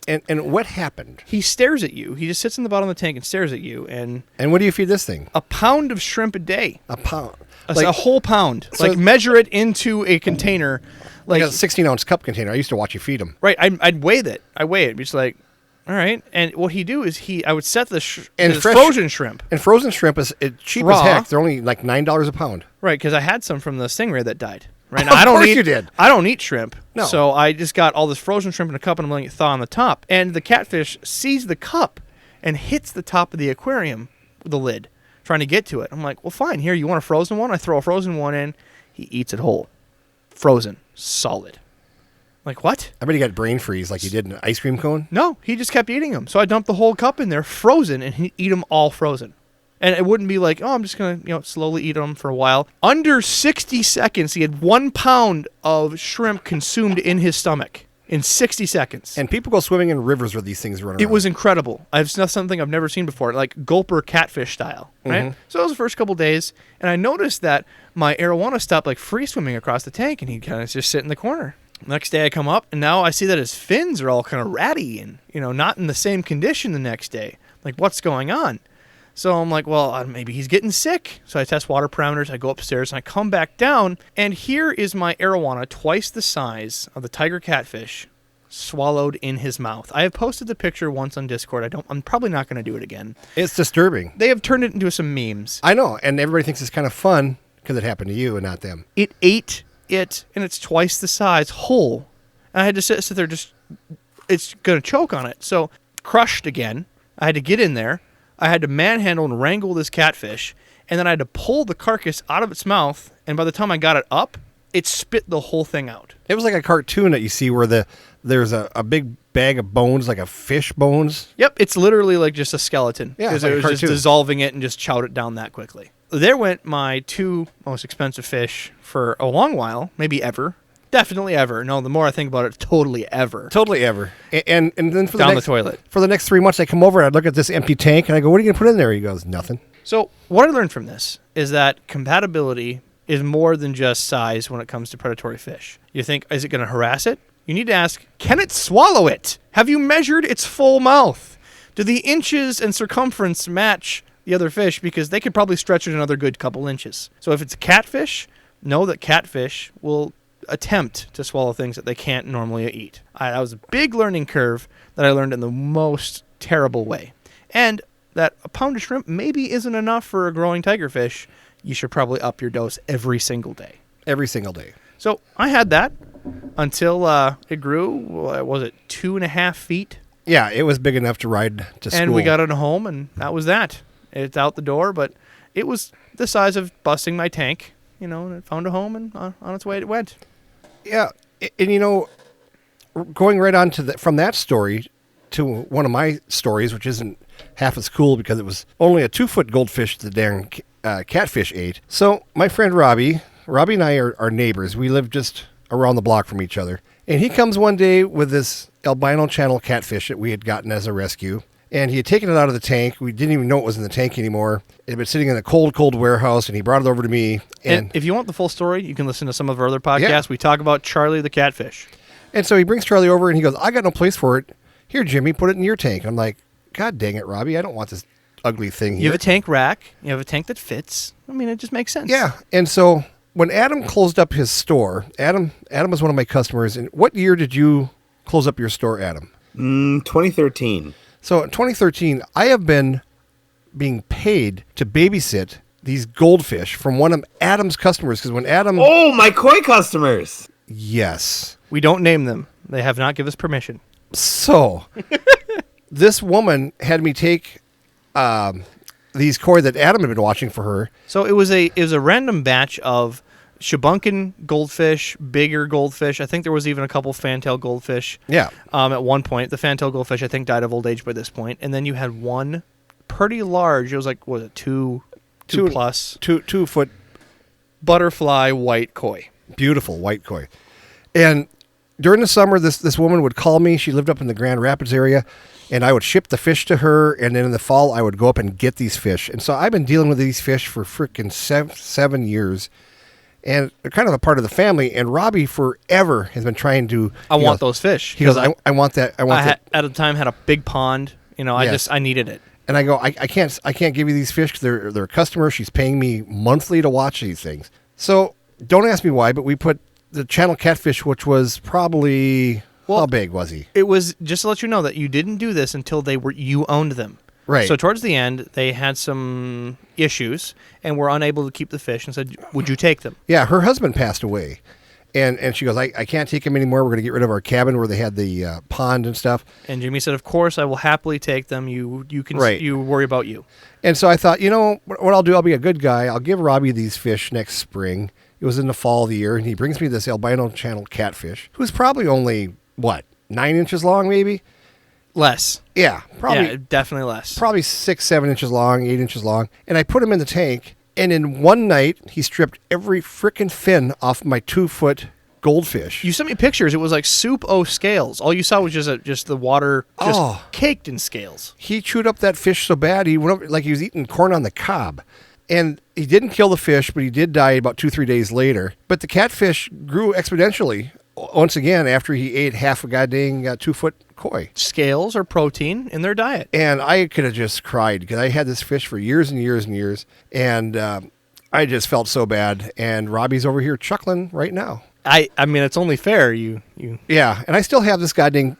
And what happened? He stares at you. He just sits in the bottom of the tank and stares at you. And what do you feed this thing? A pound of shrimp a day. A pound? A whole pound. So measure it into a container. Like a 16-ounce cup container. I used to watch you feed them. Right. I'd weigh it. I weigh it. Just like, all right. And what he'd do is I would set this frozen shrimp. And frozen shrimp is cheap as heck. They're only like $9 a pound. Right, because I had some from the stingray that died. Right now, of course you did. I don't eat shrimp. No. So I just got all this frozen shrimp in a cup and I'm letting it thaw on the top. And the catfish sees the cup and hits the top of the aquarium with the lid, trying to get to it. I'm like, well, fine. Here, you want a frozen one? I throw a frozen one in. He eats it whole. Frozen. Solid. Like, what? I bet he got brain freeze like you did in an ice cream cone. No, he just kept eating them. So I dumped the whole cup in there, frozen, and he'd eat them all frozen. And it wouldn't be like, oh, I'm just going to slowly eat them for a while. Under 60 seconds, he had 1 pound of shrimp consumed in his stomach. In 60 seconds. And people go swimming in rivers where these things run around. It was incredible. That's something I've never seen before, like gulper catfish style, right? Mm-hmm. So that was the first couple days, and I noticed that my arowana stopped like free swimming across the tank, and he'd kind of just sit in the corner. Next day I come up, and now I see that his fins are all kind of ratty and, not in the same condition the next day. Like, what's going on? So I'm like, well, maybe he's getting sick. So I test water parameters. I go upstairs, and I come back down, and here is my arowana, twice the size of the tiger catfish, swallowed in his mouth. I have posted the picture once on Discord. I'm probably not going to do it again. It's disturbing. They have turned it into some memes. I know, and everybody thinks it's kind of fun because it happened to you and not them. It ate it, and it's twice the size whole. And I had to sit there just, it's going to choke on it. So crushed again. I had to get in there. I had to manhandle and wrangle this catfish, and then I had to pull the carcass out of its mouth, and by the time I got it up, it spit the whole thing out. It was like a cartoon that you see where there's a big bag of bones, like a fish bones. Yep, it's literally like just a skeleton. Yeah, because like it a was just cartoon. dissolving it and just chowed it down that quickly. There went my 2 most expensive fish for a long while, maybe ever. Definitely ever. No, the more I think about it, totally ever. Totally ever. And then for Down the the toilet. For the next 3 months, I come over and I look at this empty tank and I go, "What are you going to put in there?" He goes, "Nothing." So what I learned from this is that compatibility is more than just size when it comes to predatory fish. You think, is it going to harass it? You need to ask, can it swallow it? Have you measured its full mouth? Do the inches and circumference match the other fish? Because they could probably stretch it another good couple inches. So if it's a catfish, know that catfish will attempt to swallow things that they can't normally eat. That was a big learning curve that I learned in the most terrible way. And that a pound of shrimp maybe isn't enough for a growing tigerfish. You should probably up your dose every single day. Every single day. So I had that until it grew, was it 2.5 feet? Yeah, it was big enough to ride to school. And we got it home, and that was that. It's out the door, but it was the size of busting my tank, and it found a home, and on its way it went. Yeah, and going right on to from that story to one of my stories, which isn't half as cool because it was only a 2-foot goldfish the darn catfish ate. So my friend Robbie and I are neighbors. We live just around the block from each other. And he comes one day with this albino channel catfish that we had gotten as a rescue. And he had taken it out of the tank. We didn't even know it was in the tank anymore. It had been sitting in a cold, cold warehouse, and he brought it over to me. And if you want the full story, you can listen to some of our other podcasts. Yeah. We talk about Charlie the catfish. And so he brings Charlie over, and he goes, "I got no place for it. Here, Jimmy, put it in your tank." And I'm like, "God dang it, Robbie, I don't want this ugly thing here." You have a tank rack. You have a tank that fits. I mean, it just makes sense. Yeah. And so when Adam closed up his store, Adam was one of my customers. And what year did you close up your store, Adam? 2013. So in 2013, I have been being paid to babysit these goldfish from one of Adam's customers. Because when Adam... Oh, my koi customers. Yes. We don't name them. They have not given us permission. So this woman had me take these koi that Adam had been watching for her. So it was a random batch of Shubunkin goldfish, bigger goldfish. I think there was even a couple fantail goldfish. Yeah. At one point, the fantail goldfish I think died of old age by this point, and then you had one pretty large. It was like, was it two plus 2 foot butterfly white koi. beautiful white koi. And during the summer, this woman would call me. She lived up in the Grand Rapids area, and I would ship the fish to her. And then in the fall, I would go up and get these fish. And so I've been dealing with these fish for freaking 7 years. And they're kind of a part of the family. And Robbie forever has been trying to. I want those fish. He goes, I want that. I want that. At the time, had a big pond. Yes. I needed it. And I go, I can't give you these fish because they're a customer. She's paying me monthly to watch these things. So don't ask me why, but we put the channel catfish, which was probably how big was he? It was just to let you know that you didn't do this until you owned them. Right. So towards the end, they had some issues and were unable to keep the fish and said, would you take them? Yeah, her husband passed away. And she goes, I can't take him anymore. We're going to get rid of our cabin where they had the pond and stuff. And Jimmy said, of course, I will happily take them. You can you worry about you. And so I thought, what I'll do, I'll be a good guy. I'll give Robbie these fish next spring. It was in the fall of the year, and he brings me this albino channel catfish, who's probably only, 9 inches long, maybe? Less. Yeah, probably. Yeah, definitely less. Probably 6-7 inches long, 8 inches long. And I put him in the tank, and in one night, he stripped every frickin' fin off my 2-foot goldfish. You sent me pictures. It was like soup o scales. All you saw was just the water caked in scales. He chewed up that fish so bad, he went up like he was eating corn on the cob. And he didn't kill the fish, but he did die about 2-3 days later. But the catfish grew exponentially once again after he ate half a goddamn 2-foot koi. Scales are protein in their diet. And I could have just cried because I had this fish for years and years and years. And I just felt so bad. And Robbie's over here chuckling right now. I mean, it's only fair. You Yeah, and I still have this goddamn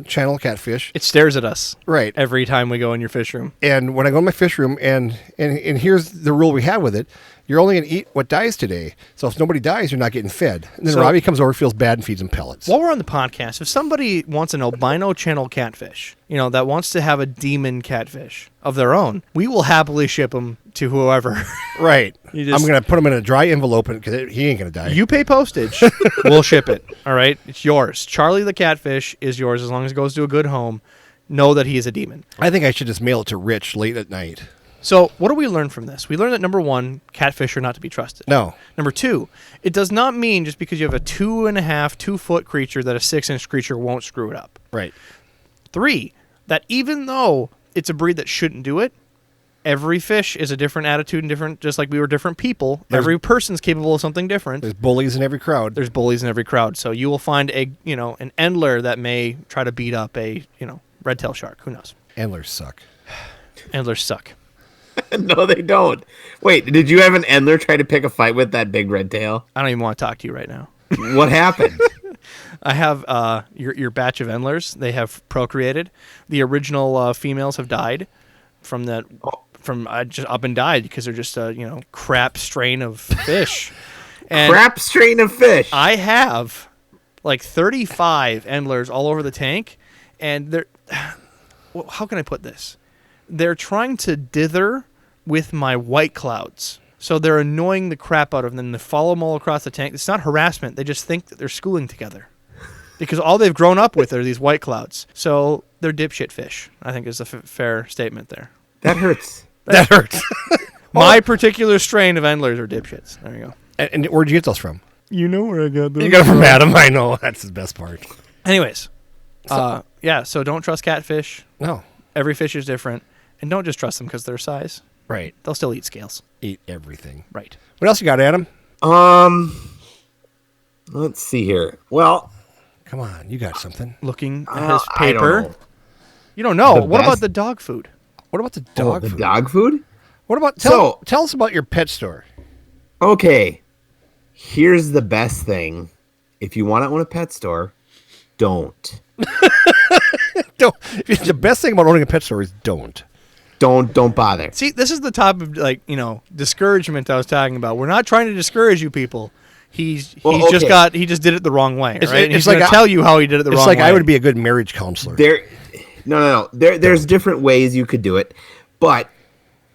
channel catfish. It stares at us Right. every time we go in your fish room. And when I go in my fish room, and here's the rule we have with it. You're only going to eat what dies today. So if nobody dies, you're not getting fed. And then So- Robbie comes over, feels bad, and feeds him pellets. While we're on the podcast, if somebody wants an albino channel catfish, that wants to have a demon catfish of their own, we will happily ship them to whoever. Right. You just- I'm going to put him in a dry envelope because he ain't going to die. You pay postage, we'll ship it. All right? It's yours. Charlie the catfish is yours as long as it goes to a good home. Know that he is a demon. I think I should just mail it to Rich late at night. So what do we learn from this? We learn that, number one, catfish are not to be trusted. No. Number two, it does not mean just because you have a 2.5-2-foot creature that a 6-inch creature won't screw it up. Right. Three, that even though it's a breed that shouldn't do it, every fish is a different attitude and different, just like we were different people. Every person's capable of something different. There's bullies in every crowd. There's bullies in every crowd. So you will find an endler that may try to beat up a, red-tailed shark. Who knows? Antlers suck. Endlers suck. No, they don't. Wait, did you have an endler try to pick a fight with that big red tail? I don't even want to talk to you right now. What happened? I have your batch of endlers. They have procreated. The original females have died from that. Just up and died because they're just a crap strain of fish. And Crap strain of fish. I have like 35 endlers all over the tank, and they're. Well, how can I put this? They're trying to dither with my white clouds. So they're annoying the crap out of them. They follow them all across the tank. It's not harassment. They just think that they're schooling together. Because all they've grown up with are these white clouds. So they're dipshit fish, I think is a fair statement there. That hurts. That hurts. My particular strain of endlers are dipshits. There you go. And where'd you get those from? You know where I got those. You got them from Adam. I know. That's the best part. Anyways. So don't trust catfish. No. Every fish is different. And don't just trust them because their size. Right. They'll still eat scales. Eat everything. Right. What else you got, Adam? Let's see here. Well, Come on. You got something. Looking at his I don't paper. know. You don't know. The What about best- the dog food? What about the dog the food? dog food? What about So- tell us about your pet store. Okay. Here's the best thing. If you want to own a pet store, don't. Don't. The best thing about owning a pet store is don't. Don't bother. See, this is the type of discouragement I was talking about. We're not trying to discourage you people. He just did it the wrong way, right? And he's like going to tell you how he did it the It's wrong like way. I would be a good marriage counselor. No. There's different ways you could do it, but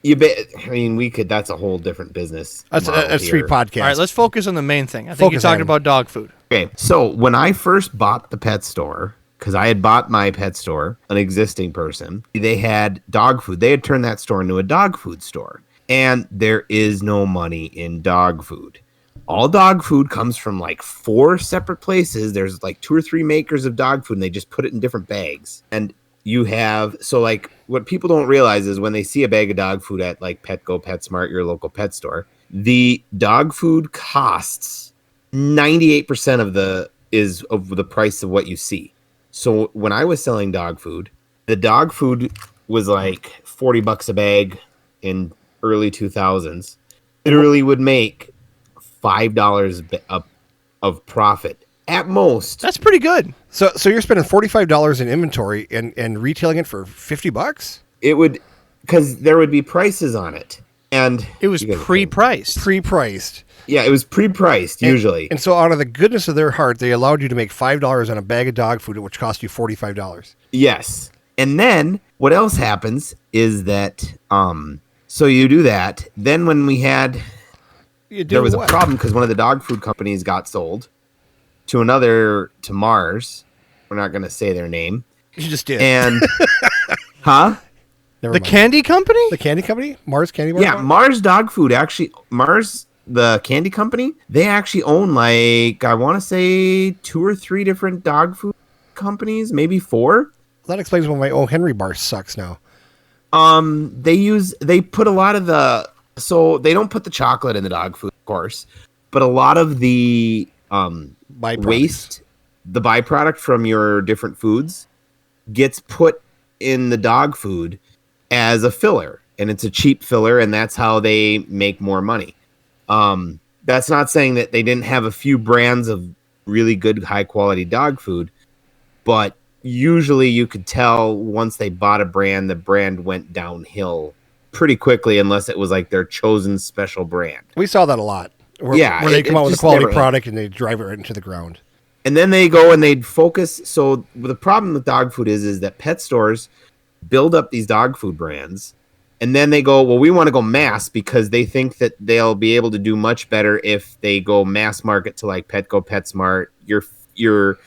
we could. That's a whole different business. That's model 3 here. podcasts. All right, let's focus on the main thing. I think Focus, you talked Adam. about dog food. Okay, so when I first bought the pet store, because I had bought my pet store, an existing person, they had dog food. They had turned that store into a dog food store. And there is no money in dog food. All dog food comes from like 4 separate places. There's like 2 or 3 makers of dog food, and they just put it in different bags. And you have, so like what people don't realize is when they see a bag of dog food at like Petco, PetSmart, your local pet store, the dog food costs 98% of the price of what you see. So when I was selling dog food, the dog food was like $40 a bag in early 2000s. Literally would make $5 of profit at most. That's pretty good. So you're spending $45 in inventory and retailing it for $50? It would, because there would be prices on it, and It was you guys are pre-priced. Pre-priced. yeah, it was pre-priced usually. And so out of the goodness of their heart, they allowed you to make $5 on a bag of dog food, which cost you $45. Yes. And then what else happens is that so you do that. Then when we had there was a problem because one of the dog food companies got sold to Mars. We're not going to say their name. You just did. And huh? Never The mind. candy company? The candy company? Mars Candy Bar? Yeah, Mars Dog Food actually the candy company, they actually own like I want to say 2 or 3 different dog food companies, maybe 4. That explains why my O. Henry bar sucks now. They put a lot of so they don't put the chocolate in the dog food, of course, but a lot of the waste, the byproduct from your different foods gets put in the dog food as a filler, and it's a cheap filler, and that's how they make more money. That's not saying that they didn't have a few brands of really good, high quality dog food. But usually you could tell once they bought a brand, the brand went downhill pretty quickly, unless it was like their chosen special brand. We saw that a lot. Where they come out with a quality product and they drive it right into the ground. And then they go and they'd focus. So the problem with dog food is that pet stores build up these dog food brands. And then they go, well, we want to go mass because they think that they'll be able to do much better if they go mass market to like Petco, PetSmart, your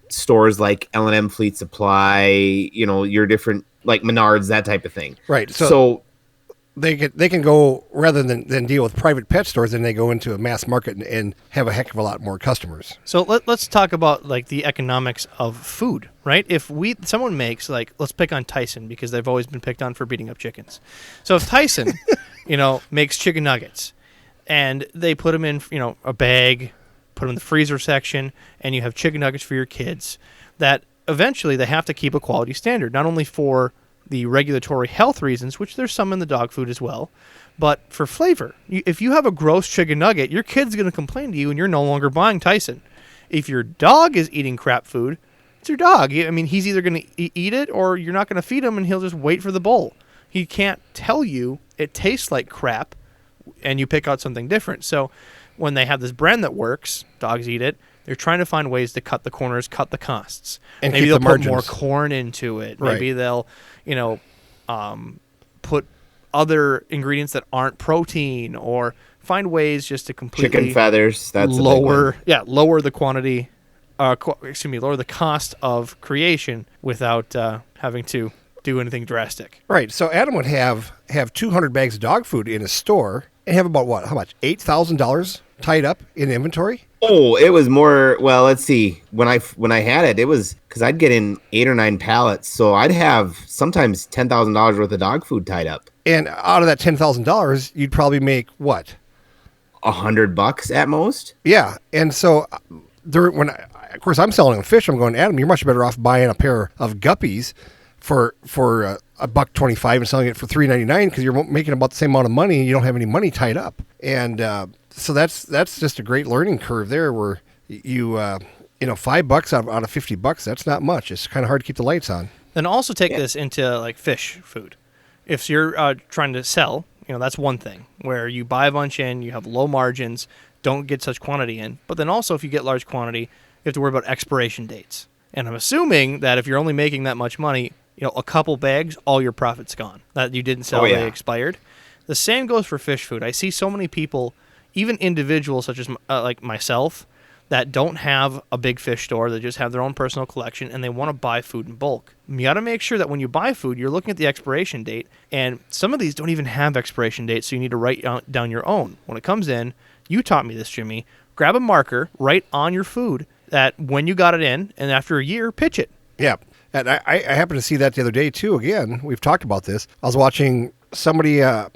stores like L&M Fleet Supply, your different like Menards, that type of thing. Right. So they can go, rather than deal with private pet stores, then they go into a mass market and have a heck of a lot more customers. So let's talk about like the economics of food, right? If someone makes, like, let's pick on Tyson because they've always been picked on for beating up chickens. So if Tyson, makes chicken nuggets and they put them in, a bag, put them in the freezer section, and you have chicken nuggets for your kids, that eventually they have to keep a quality standard, not only for the regulatory health reasons, which there's some in the dog food as well, but for flavor. If you have a gross chicken nugget, your kid's going to complain to you and you're no longer buying Tyson. If your dog is eating crap food, it's your dog. I mean, he's either going to eat it or you're not going to feed him and he'll just wait for the bowl. He can't tell you it tastes like crap and you pick out something different. So when they have this brand that works, dogs eat it, they're trying to find ways to cut the corners, cut the costs. And maybe they'll put more corn into it. Right. Maybe they'll, put other ingredients that aren't protein, or find ways just to completely chicken feathers. That's lower the quantity. Lower the cost of creation without having to do anything drastic. Right. So Adam would have 200 bags of dog food in his store and have about how much? $8,000 tied up in inventory? Oh, it was more. Well, let's see. When I had it was because I'd get in 8 or 9 pallets, so I'd have sometimes $10,000 worth of dog food tied up. And out of that $10,000, you'd probably make what? $100 at most. Yeah. And so of course, I'm selling fish. I'm going, Adam, you're much better off buying a pair of guppies for $1.25 and selling it for $3.99 because you're making about the same amount of money and you don't have any money tied up. And so that's just a great learning curve there, where you $5 out of $50, that's not much. It's kind of hard to keep the lights on. Then also take this into like fish food. If you're trying to sell, that's one thing where you buy a bunch in, you have low margins, don't get such quantity in. But then also if you get large quantity, you have to worry about expiration dates. And I'm assuming that if you're only making that much money, a couple bags, all your profit's gone. That you didn't sell, they expired. The same goes for fish food. I see so many people, even individuals such as like myself, that don't have a big fish store, they just have their own personal collection, and they want to buy food in bulk. You got to make sure that when you buy food, you're looking at the expiration date, and some of these don't even have expiration dates, so you need to write down your own. When it comes in, you taught me this, Jimmy, grab a marker, write on your food that when you got it in, and after a year, pitch it. Yeah. And I happened to see that the other day, too. Again, we've talked about this. I was watching somebody, I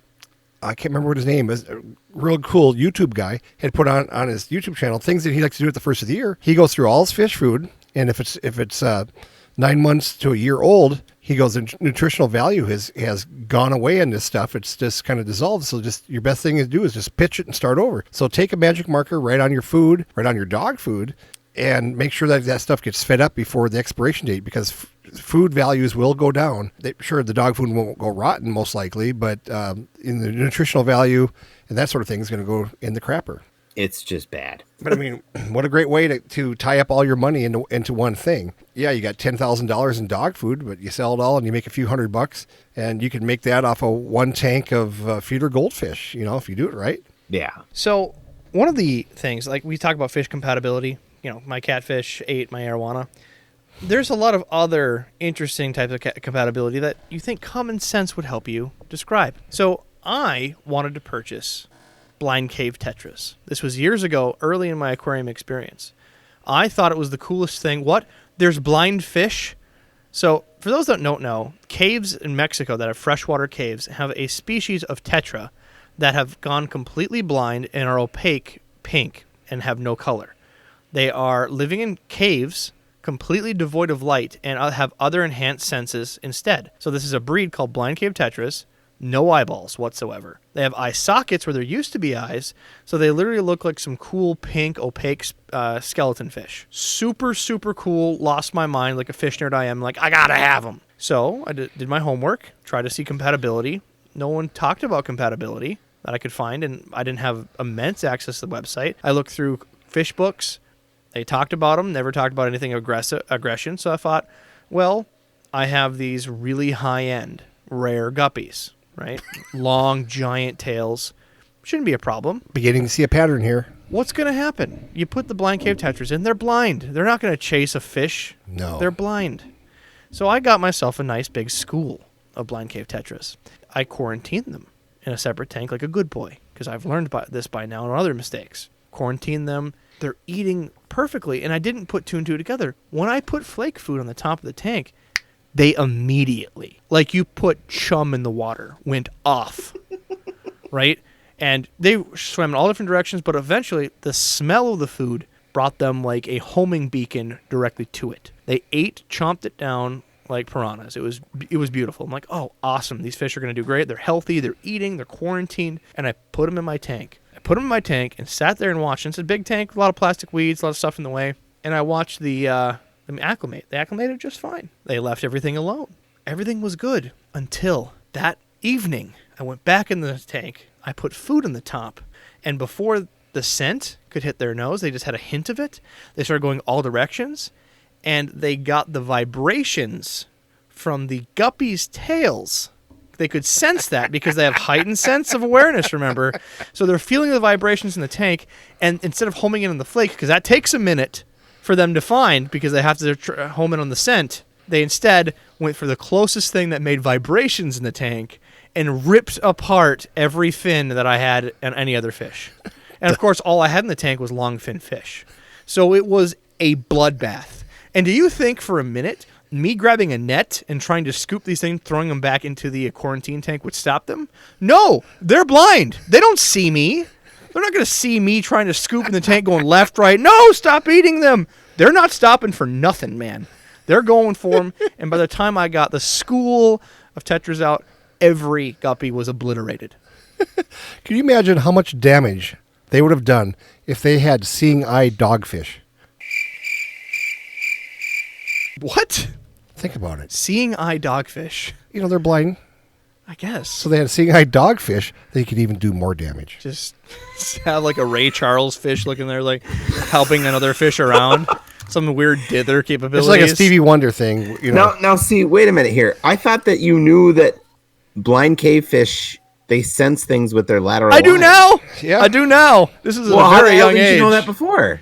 can't remember what his name is, a real cool YouTube guy, had put on his YouTube channel things that he likes to do at the first of the year. He goes through all his fish food, and if it's 9 months to a year old, he goes, the nutritional value has gone away in this stuff. It's just kind of dissolved. So just your best thing to do is just pitch it and start over. So take a magic marker, write on your food, write on your dog food, and make sure that stuff gets fed up before the expiration date, because food values will go down. Sure, the dog food won't go rotten most likely, but in the nutritional value and that sort of thing is going to go in the crapper. It's just bad. But I mean, what a great way to tie up all your money into one thing. Yeah, you got $10,000 in dog food, but you sell it all and you make a few $100, and you can make that off of one tank of feeder goldfish, if you do it right. Yeah. So one of the things, like we talk about fish compatibility, my catfish ate my arowana. There's a lot of other interesting types of compatibility that you think common sense would help you describe. So I wanted to purchase blind cave tetras. This was years ago, early in my aquarium experience. I thought it was the coolest thing. What? There's blind fish? So for those that don't know, caves in Mexico that have freshwater caves have a species of tetra that have gone completely blind and are opaque pink and have no color. They are living in caves completely devoid of light and have other enhanced senses instead. So this is a breed called blind cave tetras. No eyeballs whatsoever. They have eye sockets where there used to be eyes, so they literally look like some cool pink opaque skeleton fish. Super, super cool. Lost my mind like a fish nerd I am. Like, I gotta have them. So I did my homework, tried to see compatibility. No one talked about compatibility that I could find, and I didn't have immense access to the website. I looked through fish books. They talked about them, never talked about anything aggression. So I thought, well, I have these really high-end, rare guppies, right? Long, giant tails. Shouldn't be a problem. Beginning to see a pattern here. What's going to happen? You put the blind cave tetras in, they're blind. They're not going to chase a fish. No. They're blind. So I got myself a nice big school of blind cave tetras. I quarantined them in a separate tank like a good boy, because I've learned this by now and other mistakes. Quarantine them. They're eating perfectly, and I didn't put two and two together. When I put flake food on the top of the tank, they immediately, like you put chum in the water, went off, right? And they swam in all different directions, but eventually the smell of the food brought them like a homing beacon directly to it. They ate, chomped it down like piranhas. It was beautiful. I'm like, oh, awesome. These fish are going to do great. They're healthy. They're eating. They're quarantined. And I put them in my tank. I put them in my tank and sat there and watched. And it's a big tank, a lot of plastic weeds, a lot of stuff in the way. And I watched them acclimate. They acclimated just fine. They left everything alone. Everything was good until that evening. I went back in the tank. I put food on the top. And before the scent could hit their nose, they just had a hint of it. They started going all directions. And they got the vibrations from the guppies' tails. They could sense that because they have heightened sense of awareness, remember? So they're feeling the vibrations in the tank, and instead of homing in on the flake, because that takes a minute for them to find because they have to home in on the scent, they instead went for the closest thing that made vibrations in the tank and ripped apart every fin that I had on any other fish. And, of course, all I had in the tank was longfin fish. So it was a bloodbath. And do you think for a minute me grabbing a net and trying to scoop these things, throwing them back into the quarantine tank would stop them? No, they're blind. They don't see me. They're not going to see me trying to scoop in the tank going left, right. No, stop eating them. They're not stopping for nothing, man. They're going for them. And by the time I got the school of tetras out, every guppy was obliterated. Can you imagine how much damage they would have done if they had seeing-eye dogfish? What? Think about it. Seeing-eye dogfish. You know, they're blind. I guess. So they had seeing-eye dogfish. They could even do more damage. Just have like a Ray Charles fish looking there, like helping another fish around. Some weird dither capabilities. It's like a Stevie Wonder thing. You know. Now, see, wait a minute here. I thought that you knew that blind cave fish, they sense things with their lateral I do eyes. now. Yeah. I do now. This is Well, a how very the hell young did age. you know that before?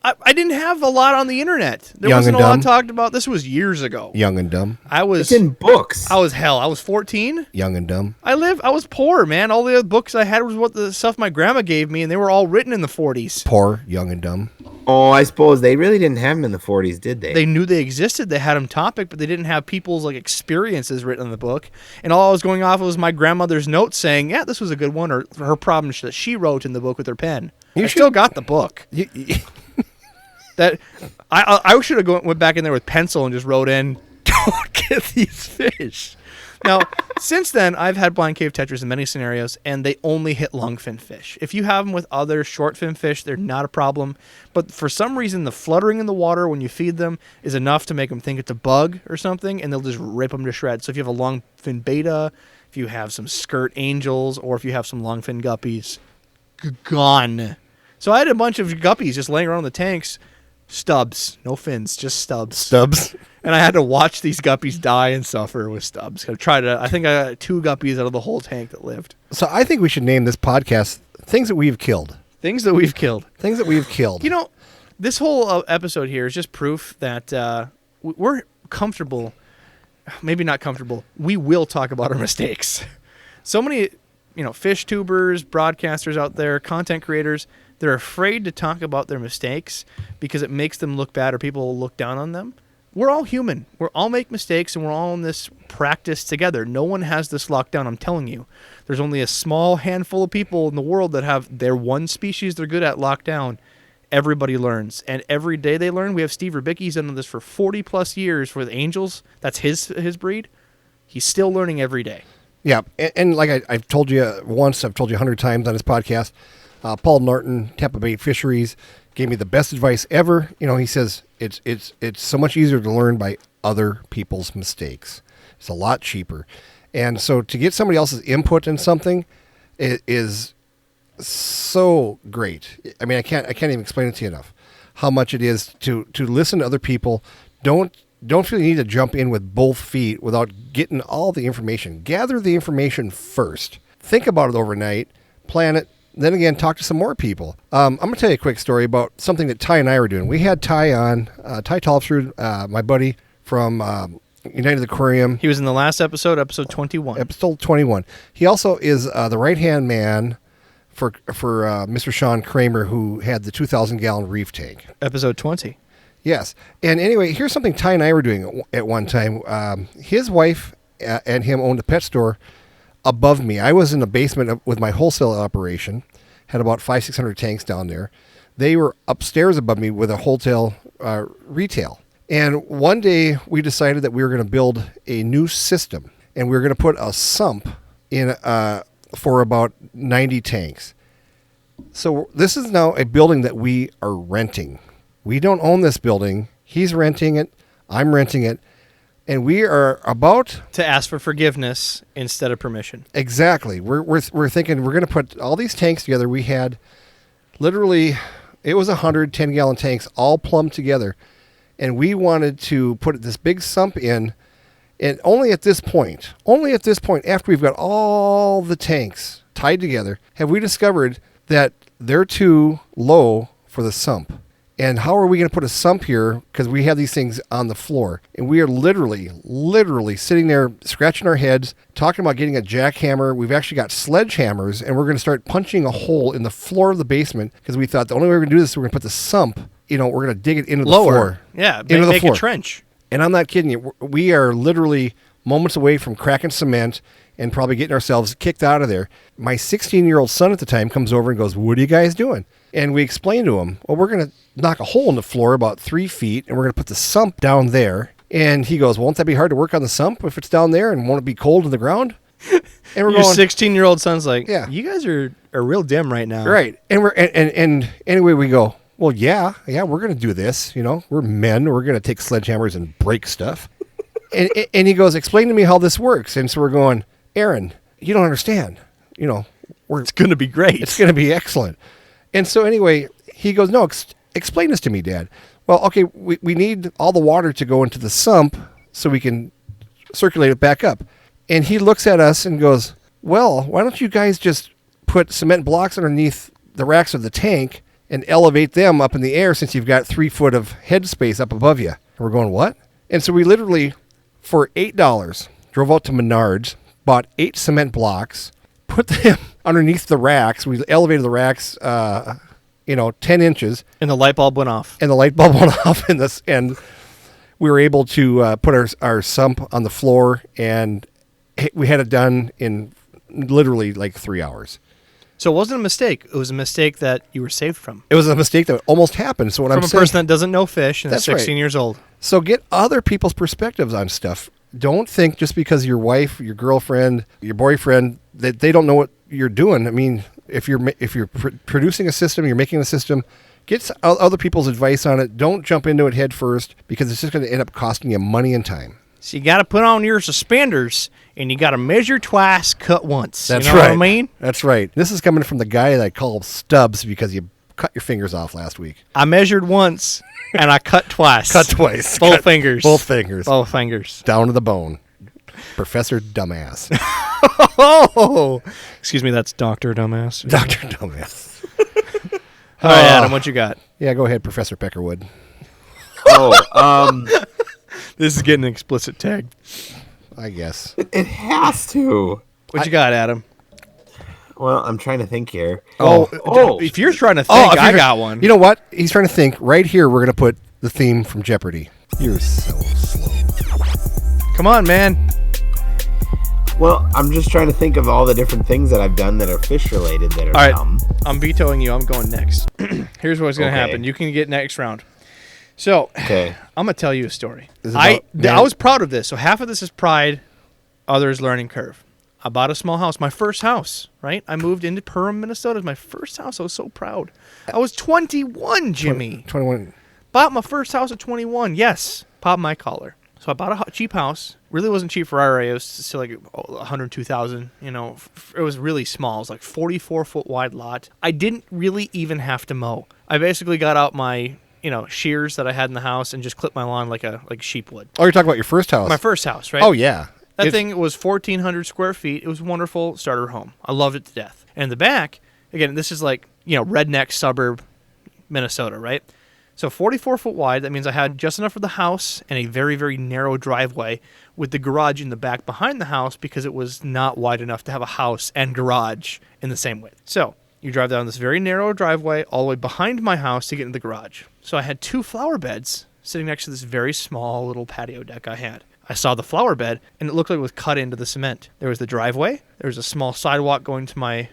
I didn't have a lot on the internet. There Young wasn't a and lot dumb. talked about. This was years ago. Young and dumb. It's in books. I was 14. Young and dumb. I was poor, man. All the other books I had was what the stuff my grandma gave me, and they were all written in the 40s. Poor, young and dumb. Oh, I suppose they really didn't have them in the 40s, did they? They knew they existed. They had them topic, but they didn't have people's like experiences written in the book. And all I was going off of was my grandmother's notes saying, "Yeah, this was a good one," or her problems that she wrote in the book with her pen. I still got the book. That I should have went back in there with pencil and just wrote in, "Don't get these fish." Now, since then, I've had blind cave tetras in many scenarios, and they only hit longfin fish. If you have them with other shortfin fish, they're not a problem. But for some reason, the fluttering in the water when you feed them is enough to make them think it's a bug or something, and they'll just rip them to shreds. So if you have a longfin beta, if you have some skirt angels, or if you have some longfin guppies, gone. So I had a bunch of guppies just laying around the tanks. Stubs, no fins, just stubs. Stubs. And I had to watch these guppies die and suffer with stubs. I think I got 2 guppies out of the whole tank that lived. So I think we should name this podcast Things That We've Killed. Things that we've killed. Things that we've killed. You know, this whole episode here is just proof that we're comfortable. Maybe not comfortable. We will talk about our mistakes. So many, fish tubers, broadcasters out there, content creators, they're afraid to talk about their mistakes because it makes them look bad or people will look down on them. We're all human. We all make mistakes, and we're all in this practice together. No one has this locked down, I'm telling you. There's only a small handful of people in the world that have their one species they're good at locked down. Everybody learns, and every day they learn. We have Steve Rubicki. He's done this for 40-plus years with angels. That's his breed. He's still learning every day. Yeah, and like I've told you once, I've told you 100 times on this podcast, Paul Norton, Tampa Bay Fisheries, gave me the best advice ever. You know, he says it's so much easier to learn by other people's mistakes. It's a lot cheaper. And so to get somebody else's input in something is so great. I mean, I can't even explain it to you enough how much it is to listen to other people. Don't feel you need to jump in with both feet without getting all the information. Gather the information first. Think about it overnight. Plan it. Then again, talk to some more people. I'm going to tell you a quick story about something that Ty and I were doing. We had Ty on, Ty Tolfsrud, my buddy from United Aquarium. He was in the last episode 21. Episode 21. He also is the right-hand man for Mr. Sean Kramer, who had the 2,000-gallon reef tank. Episode 20. Yes. And anyway, here's something Ty and I were doing at one time. His wife and him owned a pet store above me. I was in the basement with my wholesale operation, had about 500-600 tanks down there. They were upstairs above me with a wholesale retail. And one day we decided that we were going to build a new system, and we were going to put a sump in for about 90 tanks. So this is now a building that we are renting. We don't own this building. He's renting it. I'm renting it. And we are about to ask for forgiveness instead of permission. Exactly. We're thinking we're going to put all these tanks together. We had literally, it was 110-gallon tanks all plumbed together. And we wanted to put this big sump in, and only at this point, after we've got all the tanks tied together, have we discovered that they're too low for the sump. And how are we going to put a sump here? Because we have these things on the floor. And we are literally sitting there scratching our heads, talking about getting a jackhammer. We've actually got sledgehammers, and we're going to start punching a hole in the floor of the basement because we thought the only way we're going to do this is we're going to put the sump, we're going to dig it into the floor. Yeah, into the floor. A trench. And I'm not kidding you. We are literally moments away from cracking cement and probably getting ourselves kicked out of there. My 16-year-old son at the time comes over and goes, "What are you guys doing?" And we explain to him, well, we're going to knock a hole in the floor about 3 feet, and we're going to put the sump down there. And he goes, won't that be hard to work on the sump if it's down there, and won't it be cold in the ground? And we're Your 16-year-old son's like, yeah, you guys are real dim right now. Right. And and anyway, we go, well, yeah, we're going to do this. We're men. We're going to take sledgehammers and break stuff. and he goes, explain to me how this works. And so we're going, Aaron, you don't understand. It's going to be great. It's going to be excellent. And so anyway, he goes, no, explain this to me, Dad. Well, okay, we need all the water to go into the sump so we can circulate it back up. And he looks at us and goes, well, why don't you guys just put cement blocks underneath the racks of the tank and elevate them up in the air since you've got 3 foot of head space up above you? And we're going, what? And so we literally, for $8, drove out to Menards, bought 8 cement blocks, put them underneath the racks. We elevated the racks, 10 inches. And the light bulb went off. And we were able to put our sump on the floor, and we had it done in literally like 3 hours. So it wasn't a mistake. It was a mistake that you were saved from. It was a mistake that almost happened. So from a person that doesn't know fish and is 16 years old. So get other people's perspectives on stuff. Don't think just because your wife, your girlfriend, your boyfriend, that they don't know what you're doing. I mean, if you're producing a system, you're making a system, get other people's advice on it. Don't jump into it head first, because it's just going to end up costing you money and time. So you got to put on your suspenders, and you got to measure twice, cut once. That's you know right. what I mean? That's right. This is coming from the guy that I call Stubbs because you cut your fingers off last week. I measured once, and I cut twice. Cut twice. Both fingers. Both fingers. Both fingers. Down to the bone. Professor Dumbass. Oh, excuse me, that's Dr. Dumbass. Dr. Dumbass. All right, Adam, what you got? Yeah, go ahead, Professor Peckerwood. This is getting an explicit tag. I guess. It has to. What you got, Adam? Well, I'm trying to think here. If you're trying to think, I got one. You know what? He's trying to think. Right here, we're going to put the theme from Jeopardy. You're so slow. Come on, man. Well, I'm just trying to think of all the different things that I've done that are fish-related that are dumb. I'm vetoing you. I'm going next. Here's what's going to happen. You can get next round. So, I'm going to tell you a story. I was proud of this. So half of this is pride, others learning curve. I bought a small house, my first house, right? I moved into Perham, Minnesota. It was my first house. I was so proud. I was 21, Jimmy. 21. Bought my first house at 21. Yes, pop my collar. So I bought a cheap house. Really wasn't cheap for our area. It was still like $102,000. You know, it was really small. It was like 44-foot wide lot. I didn't really even have to mow. I basically got out my shears that I had in the house and just clipped my lawn like sheep would. Oh, you're talking about your first house. My first house, right? Oh, yeah. That thing was 1,400 square feet. It was a wonderful starter home. I loved it to death. And in the back, again, this is like, redneck suburb Minnesota, right? So 44-foot wide, that means I had just enough for the house and a very, very narrow driveway with the garage in the back behind the house because it was not wide enough to have a house and garage in the same width. So you drive down this very narrow driveway all the way behind my house to get into the garage. So I had 2 flower beds sitting next to this very small little patio deck I had. I saw the flower bed, and it looked like it was cut into the cement. There was the driveway, there was a small sidewalk going to my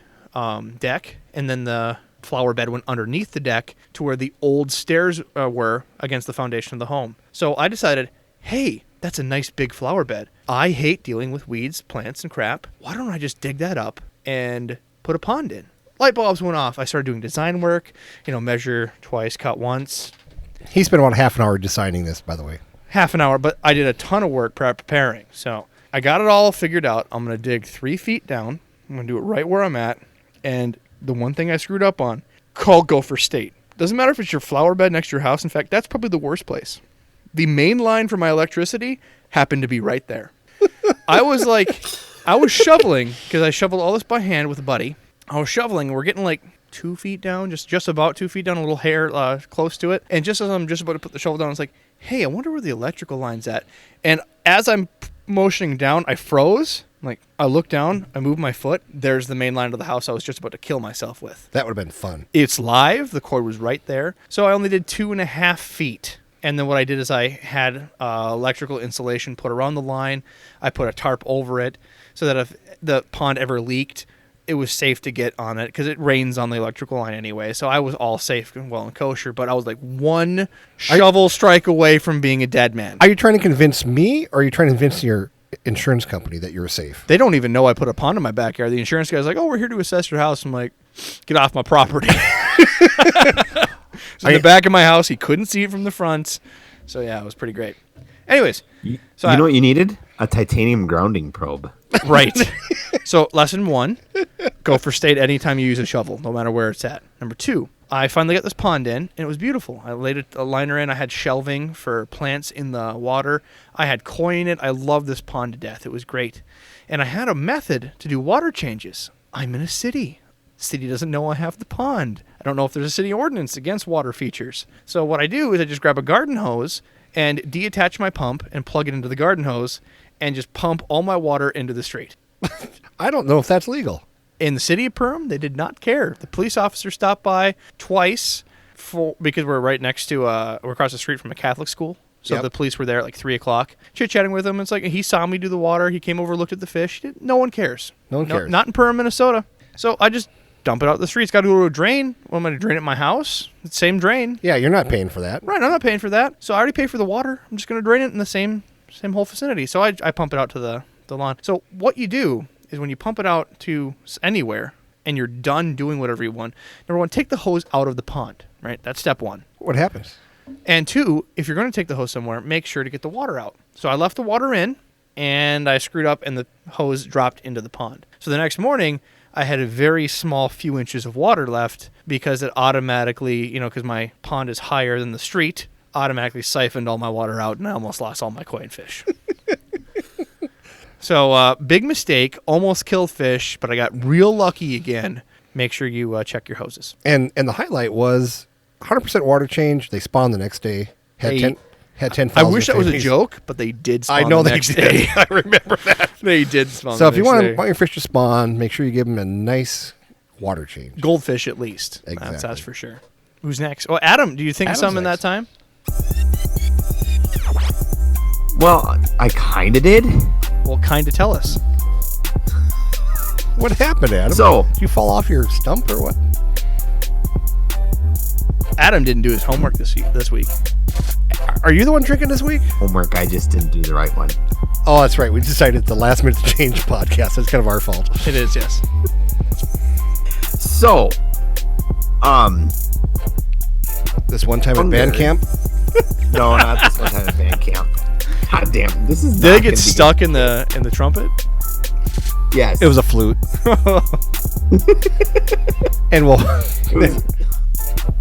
deck, and then the flower bed went underneath the deck to where the old stairs were against the foundation of the home. So I decided, hey, that's a nice big flower bed. I hate dealing with weeds, plants, and crap. Why don't I just dig that up and put a pond in? Light bulbs went off. I started doing design work, measure twice, cut once. He spent about half an hour designing this, by the way. Half an hour, but I did a ton of work preparing. So I got it all figured out. I'm going to dig 3 feet down. I'm going to do it right where I'm at. And the one thing I screwed up on, call Gopher State. Doesn't matter if it's your flower bed next to your house. In fact, that's probably the worst place. The main line for my electricity happened to be right there. I was shoveling, because I shoveled all this by hand with a buddy. I was shoveling, and we're getting like 2 feet down, just about 2 feet down, a little hair close to it. And just as I'm just about to put the shovel down, I was like, hey, I wonder where the electrical line's at. And as I'm motioning down, I froze. I look down, I move my foot. There's the main line of the house I was just about to kill myself with. That would have been fun. It's live. The cord was right there. So I only did 2.5 feet. And then what I did is I had electrical insulation put around the line. I put a tarp over it so that if the pond ever leaked, it was safe to get on it because it rains on the electrical line anyway. So I was all safe and well and kosher, but I was like one shovel strike away from being a dead man. Are you trying to convince me, or are you trying to convince your insurance company that you're safe? They don't even know I put a pond in my backyard. The insurance guy's like, oh, we're here to assess your house. I'm like, get off my property. It's in the back of my house. He couldn't see it from the front. So yeah, it was pretty great. Anyways. You know what you needed? A titanium grounding probe. Right. So lesson 1, Gopher State anytime you use a shovel, no matter where it's at. Number 2, I finally got this pond in, and it was beautiful. I laid a liner in. I had shelving for plants in the water. I had koi in it. I loved this pond to death. It was great. And I had a method to do water changes. I'm in a city. The city doesn't know I have the pond. I don't know if there's a city ordinance against water features. So what I do is I just grab a garden hose and detach my pump and plug it into the garden hose and just pump all my water into the street. I don't know if that's legal. In the city of Perham, they did not care. The police officer stopped by twice because we're right next to, we're across the street from a Catholic school. So Yep. The police were there at like 3 o'clock, chit-chatting with him. It's like he saw me do the water. He came over, looked at the fish. No one cares. No one cares. Not in Perham, Minnesota. So I just dump it out the street. It's got to go to a drain. What am I going to drain it at my house? It's the same drain. Yeah, you're not paying for that. Right, I'm not paying for that. So I already pay for the water. I'm just going to drain it in the same whole vicinity. So I pump it out to the lawn. So what you do is when you pump it out to anywhere and you're done doing whatever you want, number 1, take the hose out of the pond, right? That's step 1. What happens? And 2, if you're going to take the hose somewhere, make sure to get the water out. So I left the water in, and I screwed up, and the hose dropped into the pond. So the next morning, I had a very small few inches of water left because it automatically, because my pond is higher than the street, automatically siphoned all my water out, and I almost lost all my koi and fish. So big mistake, almost killed fish, but I got real lucky again. Make sure you check your hoses. And the highlight was 100% water change. They spawned the next day. Had 10 I wish that was a joke, but they did spawn I know the they next did. day. I remember that. They did spawn So the if you next day. want your fish to spawn, make sure you give them a nice water change. Goldfish at least. Exactly. That's for sure. Who's next? Oh, Adam, do you think of Adam's something in that next. time? Well, I kind of did. Well, kind of tell us. What happened, Adam? So- Did you fall off your stump or what? Adam didn't do his homework this week. Are you the one drinking this week? Homework, I just didn't do the right one. Oh, that's right. We decided the last minute change podcast. That's kind of our fault. It is, yes. So, This one time at Thunder. band camp. no, not this one time at band camp. God damn, this is. Did not it get gonna be stuck in the trumpet? good. Yes, It was a flute. And we'll. It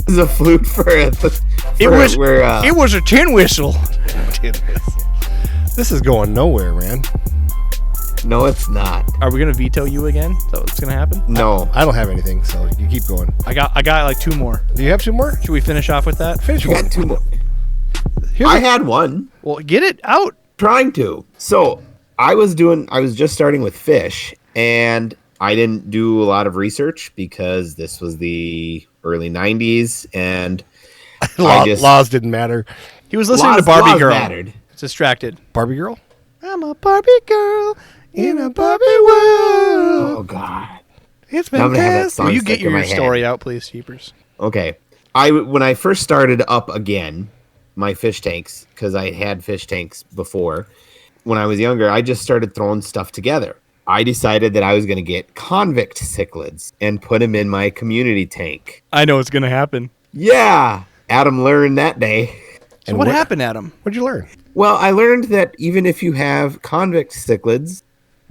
was a flute for a. It was. Where, It was a tin whistle. This is going nowhere, man. No, it's not. Are we gonna veto you again? Is that what's gonna happen? No, I don't have anything, so you keep going. I got like 2 more. Do you have 2 more? Should we finish off with that? Finish I one. got 2 more. Here's I a- had one. Well, get it out. Trying to. So I was just starting with fish, and I didn't do a lot of research because this was the early 90s, and laws didn't matter. He was listening to laws Barbie Girl. mattered. It's distracted. Barbie girl? I'm a Barbie girl in a Barbie world. Oh God. It's Now I'm gonna have that fantastic. song Will you stuck get in your my head. story out, please, Jeepers? Okay. When I first started up again, my fish tanks, because I had fish tanks before, when I was younger, I just started throwing stuff together. I decided that I was going to get convict cichlids and put them in my community tank. I know it's gonna happen. Yeah. Adam learned that day. So what happened, Adam? What'd you learn? Well, I learned that even if you have convict cichlids,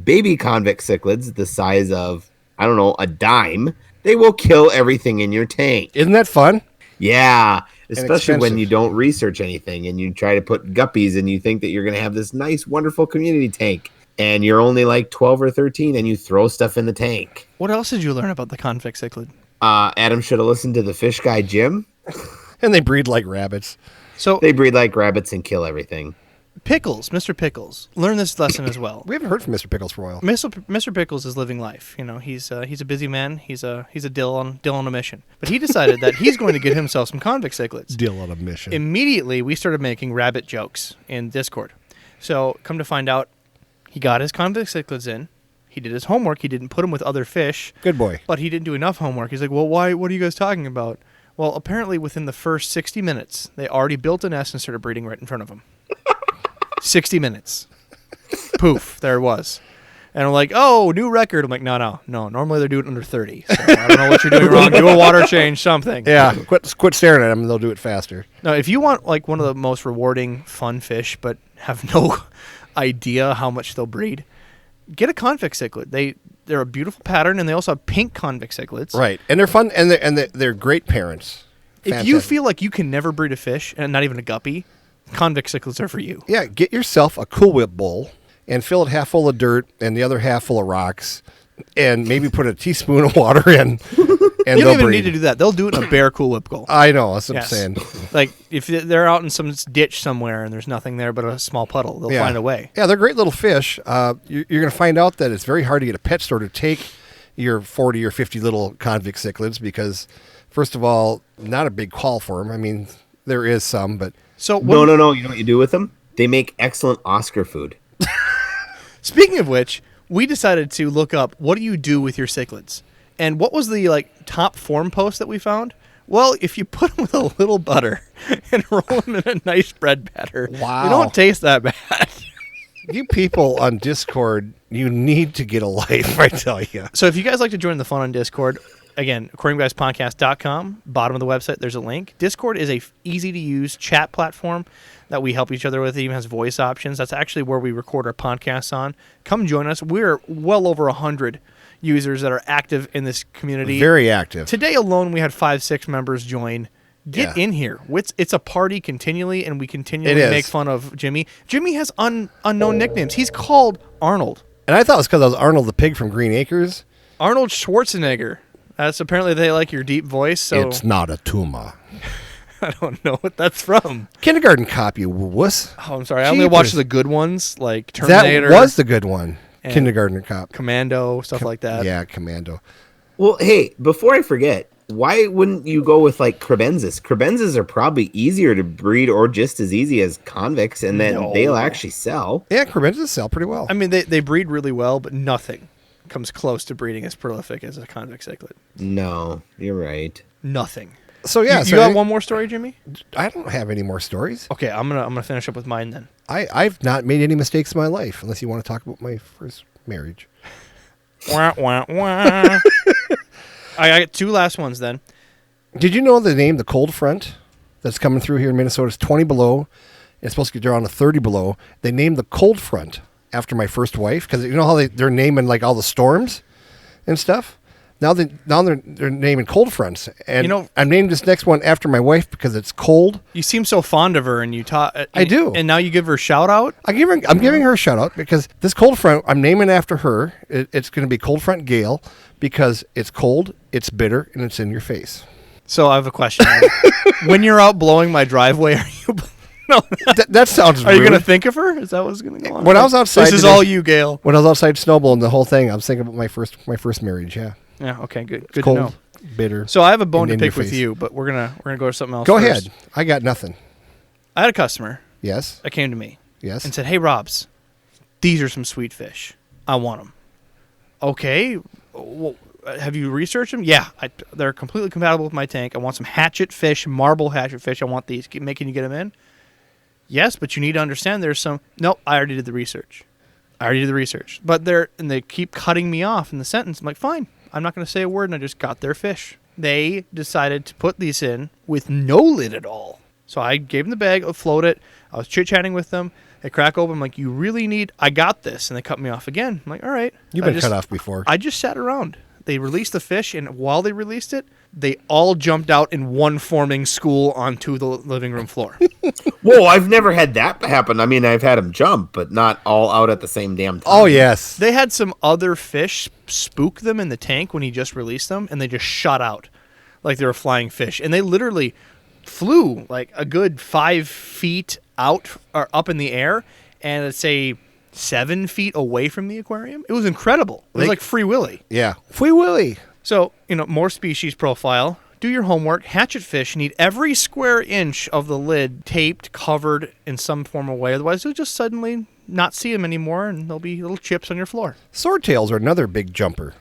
baby convict cichlids, the size of, I don't know, a dime, they will kill everything in your tank. Isn't that fun? Yeah, especially when expensive. you don't research anything and you try to put guppies and you think that you're going to have this nice, wonderful community tank and you're only like 12 or 13 and you throw stuff in the tank. What else did you learn about the convict cichlid? Adam should have listened to the fish guy, Jim. And they breed like rabbits. So They breed like rabbits and kill everything. Pickles, Mr. Pickles, learn this lesson as well. We haven't heard from Mr. Pickles for a while. Mr. Pickles is living life. You know, he's a busy man. He's a dill on a mission. But he decided that he's going to get himself some convict cichlids. Deal on a mission. Immediately, we started making rabbit jokes in Discord. So, come to find out, he got his convict cichlids in. He did his homework. He didn't put them with other fish. Good boy. But he didn't do enough homework. He's like, well, why? What are you guys talking about? Well, apparently within the first 60 minutes, they already built a nest and started breeding right in front of him. 60 minutes. Poof, there it was. And I'm like, oh, new record. I'm like, no. Normally they're doing under 30. So I don't know what you're doing wrong. Do a water change, something. Yeah, quit staring at them and they'll do it faster. No, if you want like one of the most rewarding, fun fish, but have no idea how much they'll breed, get a convict cichlid. They're a beautiful pattern, and they also have pink convict cichlids. Right, and they're fun, and they're great parents. If you Fantastic. feel like you can never breed a fish, and not even a guppy, convict cichlids are for you. Yeah, get yourself a Cool Whip bowl and fill it half full of dirt and the other half full of rocks, and maybe put a teaspoon of water in, and You they'll don't even breed. need to do that. They'll do it in a bare Cool Whip goal. I know, that's what Yes. I'm saying. Like, if they're out in some ditch somewhere and there's nothing there but a small puddle, they'll Yeah. find a way. Yeah, they're great little fish. You're going to find out that it's very hard to get a pet store to take your 40 or 50 little convict cichlids because, first of all, not a big call for them. I mean, there is some, but So, No. You know what you do with them? They make excellent Oscar food. Speaking of which, we decided to look up what do you do with your cichlids, and what was the top forum post that we found? Well, if you put them with a little butter and roll them in a nice bread batter, Wow. they don't taste that bad. you people on Discord, you need to get a life, I tell you. So if you guys like to join the fun on Discord, again, aquariumguyspodcast.com, bottom of the website, there's a link. Discord is a easy-to-use chat platform that we help each other with. It even has voice options. That's actually where we record our podcasts on. Come join us. We're well over 100 users that are active in this community. Very active. Today alone, we had 5-6 members join. Get Yeah. in here. It's a party continually, and we continually It is. make fun of Jimmy. Jimmy has unknown nicknames. He's called Arnold. And I thought it was because I was Arnold the Pig from Green Acres. Arnold Schwarzenegger. That's apparently they like your deep voice, so It's not a tumor. I don't know what that's from. Kindergarten Cop, you wuss. Oh, I'm sorry. I only watched Jeepers. the good ones, like Terminator, That was the good one. And Kindergarten Cop. Commando, stuff like that. Yeah, Commando. Well, hey, before I forget, why wouldn't you go with like crebensis? Crebensis are probably easier to breed or just as easy as convicts, and then No. they'll actually sell. Yeah, Crebensis sell pretty well. I mean, they breed really well, but nothing comes close to breeding as prolific as a convict cichlid. No, you're right. Nothing. So yeah, You got one more story, Jimmy? I don't have any more stories. Okay, I'm gonna finish up with mine then. I've not made any mistakes in my life, unless you want to talk about my first marriage. Wah, wah, wah. I got two last ones then. Did you know the name, the cold front that's coming through here in Minnesota is 20 below? It's supposed to get down to 30 below. They named the cold front after my first wife because you know how they're naming like all the storms and stuff. Now they're naming cold fronts, and You know- I'm named this next one after my wife because it's cold. You seem so fond of her, and you taught. I do. And now you give her a shout out. I'm giving her a shout out because this cold front I'm naming after her. It's going to be cold front Gale because it's cold, it's bitter, and it's in your face. So I have a question. When you're out blowing my driveway, are you? No. That sounds. Are you rude. going to think of her? Is that what's going to go on? When I was outside This is today- all you, Gail. When I was outside snowballing the whole thing, I was thinking about my first marriage. Yeah, Yeah. Okay. Good. Good cold, to know. bitter. So I have a bone and to in pick your with face. you, but we're gonna go to something else. Go first. ahead. I got nothing. I had a customer Yes. that came to me Yes. and said, "Hey, Robs, these are some sweet fish. I want them." Okay. Well, have you researched them? Yeah, they're completely compatible with my tank. I want some hatchet fish, marble hatchet fish. I want these. Can you get them in? Yes, but you need to understand there's some. Nope, I already did the research. But they keep cutting me off in the sentence. I'm like, fine, I'm not going to say a word, and I just got their fish. They decided to put these in with no lid at all. So I gave them the bag, float it. I was chit-chatting with them. They crack open. I'm like, you really need... I got this. And they cut me off again. I'm like, all right. You've been cut off before. I just sat around. They released the fish, and while they released it, they all jumped out in one forming school onto the living room floor. Whoa, I've never had that happen. I mean, I've had them jump, but not all out at the same damn time. Oh yes. They had some other fish spook them in the tank when he just released them, and they just shot out like they were flying fish. And they literally flew like a good 5 feet out or up in the air, and let's say 7 feet away from the aquarium. It was incredible. It was like Free Willy. Yeah. Free Willy. So, more species profile. Do your homework. Hatchet fish need every square inch of the lid taped, covered in some form or way. Otherwise, you'll just suddenly not see them anymore, and there'll be little chips on your floor. Swordtails are another big jumper.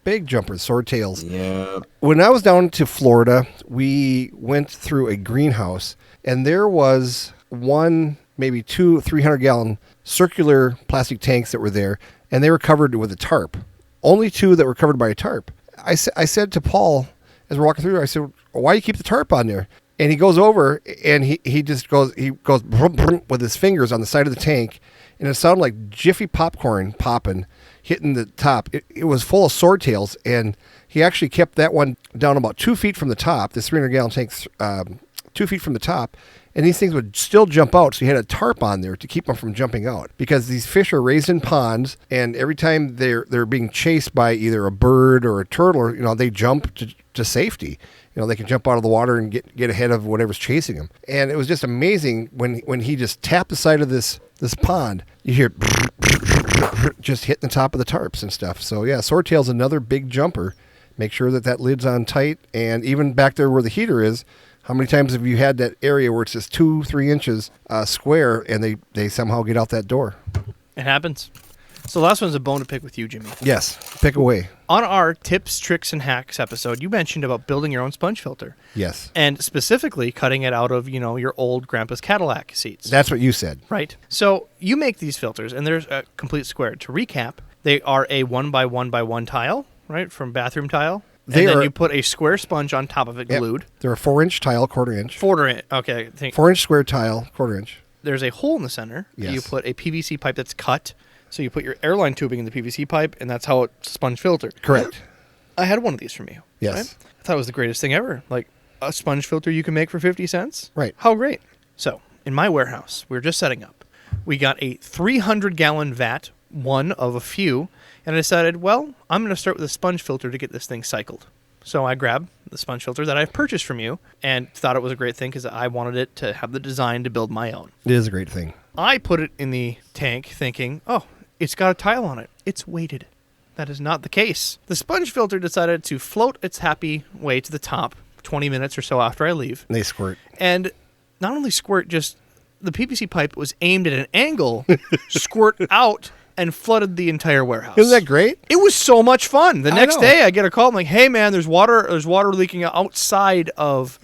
Big jumpers, swordtails. Yeah. When I was down to Florida, we went through a greenhouse, and there was one, maybe 2 300-gallon circular plastic tanks that were there, and they were covered with a tarp. Only 2 that were covered by a tarp. I said to Paul, as we're walking through, I said, why do you keep the tarp on there? And he goes over, and he goes brum, brum, with his fingers on the side of the tank, and it sounded like Jiffy popcorn popping, hitting the top. It was full of swordtails, and he actually kept that one down about 2 feet from the top, this 300-gallon tank's 2 feet from the top, and these things would still jump out, so he had a tarp on there to keep them from jumping out. Because these fish are raised in ponds, and every time they're being chased by either a bird or a turtle, or, they jump to safety. They can jump out of the water and get ahead of whatever's chasing them. And it was just amazing when he just tapped the side of this pond, you hear just hitting the top of the tarps and stuff. So yeah, swordtail's another big jumper. Make sure that lid's on tight, and even back there where the heater is, how many times have you had that area where it's just 2-3 inches square, and they somehow get out that door? It happens. So the last one's a bone to pick with you, Jimmy. Yes, pick away. On our tips, tricks, and hacks episode, you mentioned about building your own sponge filter. Yes. And specifically cutting it out of, your old grandpa's Cadillac seats. That's what you said. Right. So you make these filters, and there's a complete square. To recap, they are a 1x1x1 tile, right, from bathroom tile. Then you put a square sponge on top of it, glued. They're a 4-inch tile, quarter-inch. 4-inch. Okay. 4-inch square tile, quarter-inch. There's a hole in the center. Yes. You put a PVC pipe that's cut. So you put your airline tubing in the PVC pipe, and that's how it's sponge filtered. Correct. I had one of these from you. Yes. Right? I thought it was the greatest thing ever. Like a sponge filter you can make for 50 cents. Right. How great. So in my warehouse, we were just setting up. We got a 300-gallon vat, one of a few, and I decided, well, I'm going to start with a sponge filter to get this thing cycled. So I grabbed the sponge filter that I've purchased from you and thought it was a great thing because I wanted it to have the design to build my own. It is a great thing. I put it in the tank thinking, oh, it's got a tile on it. It's weighted. That is not the case. The sponge filter decided to float its happy way to the top 20 minutes or so after I leave. They squirt. And not only squirt, just the PVC pipe was aimed at an angle, squirt out and flooded the entire warehouse. Isn't that great? It was so much fun. The next know. day, I get a call. I'm like, "Hey, man, there's water leaking outside of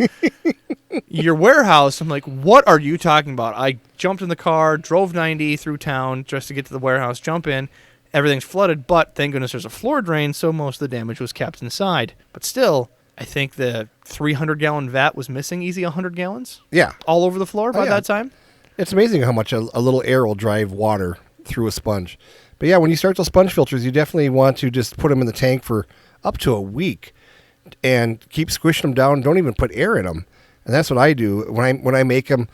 your warehouse." I'm like, "What are you talking about?" I jumped in the car, drove 90 through town just to get to the warehouse. Jump in, everything's flooded, but thank goodness there's a floor drain, so most of the damage was kept inside. But still, I think the 300-gallon vat was missing easy 100 gallons. Yeah. All over the floor by yeah. that time. It's amazing how much a little air will drive water through a sponge. But yeah, when you start those sponge filters, you definitely want to just put them in the tank for up to a week and keep squishing them down. Don't even put air in them. And that's what I do. When I make them,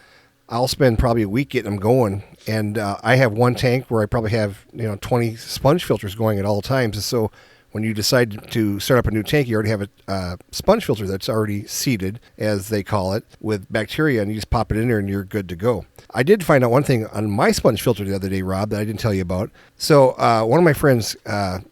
I'll spend probably a week getting them going. And I have one tank where I probably have 20 sponge filters going at all times. And so when you decide to start up a new tank, you already have a sponge filter that's already seeded, as they call it, with bacteria, and you just pop it in there and you're good to go. I did find out one thing on my sponge filter the other day, Rob, that I didn't tell you about. So one of my friends,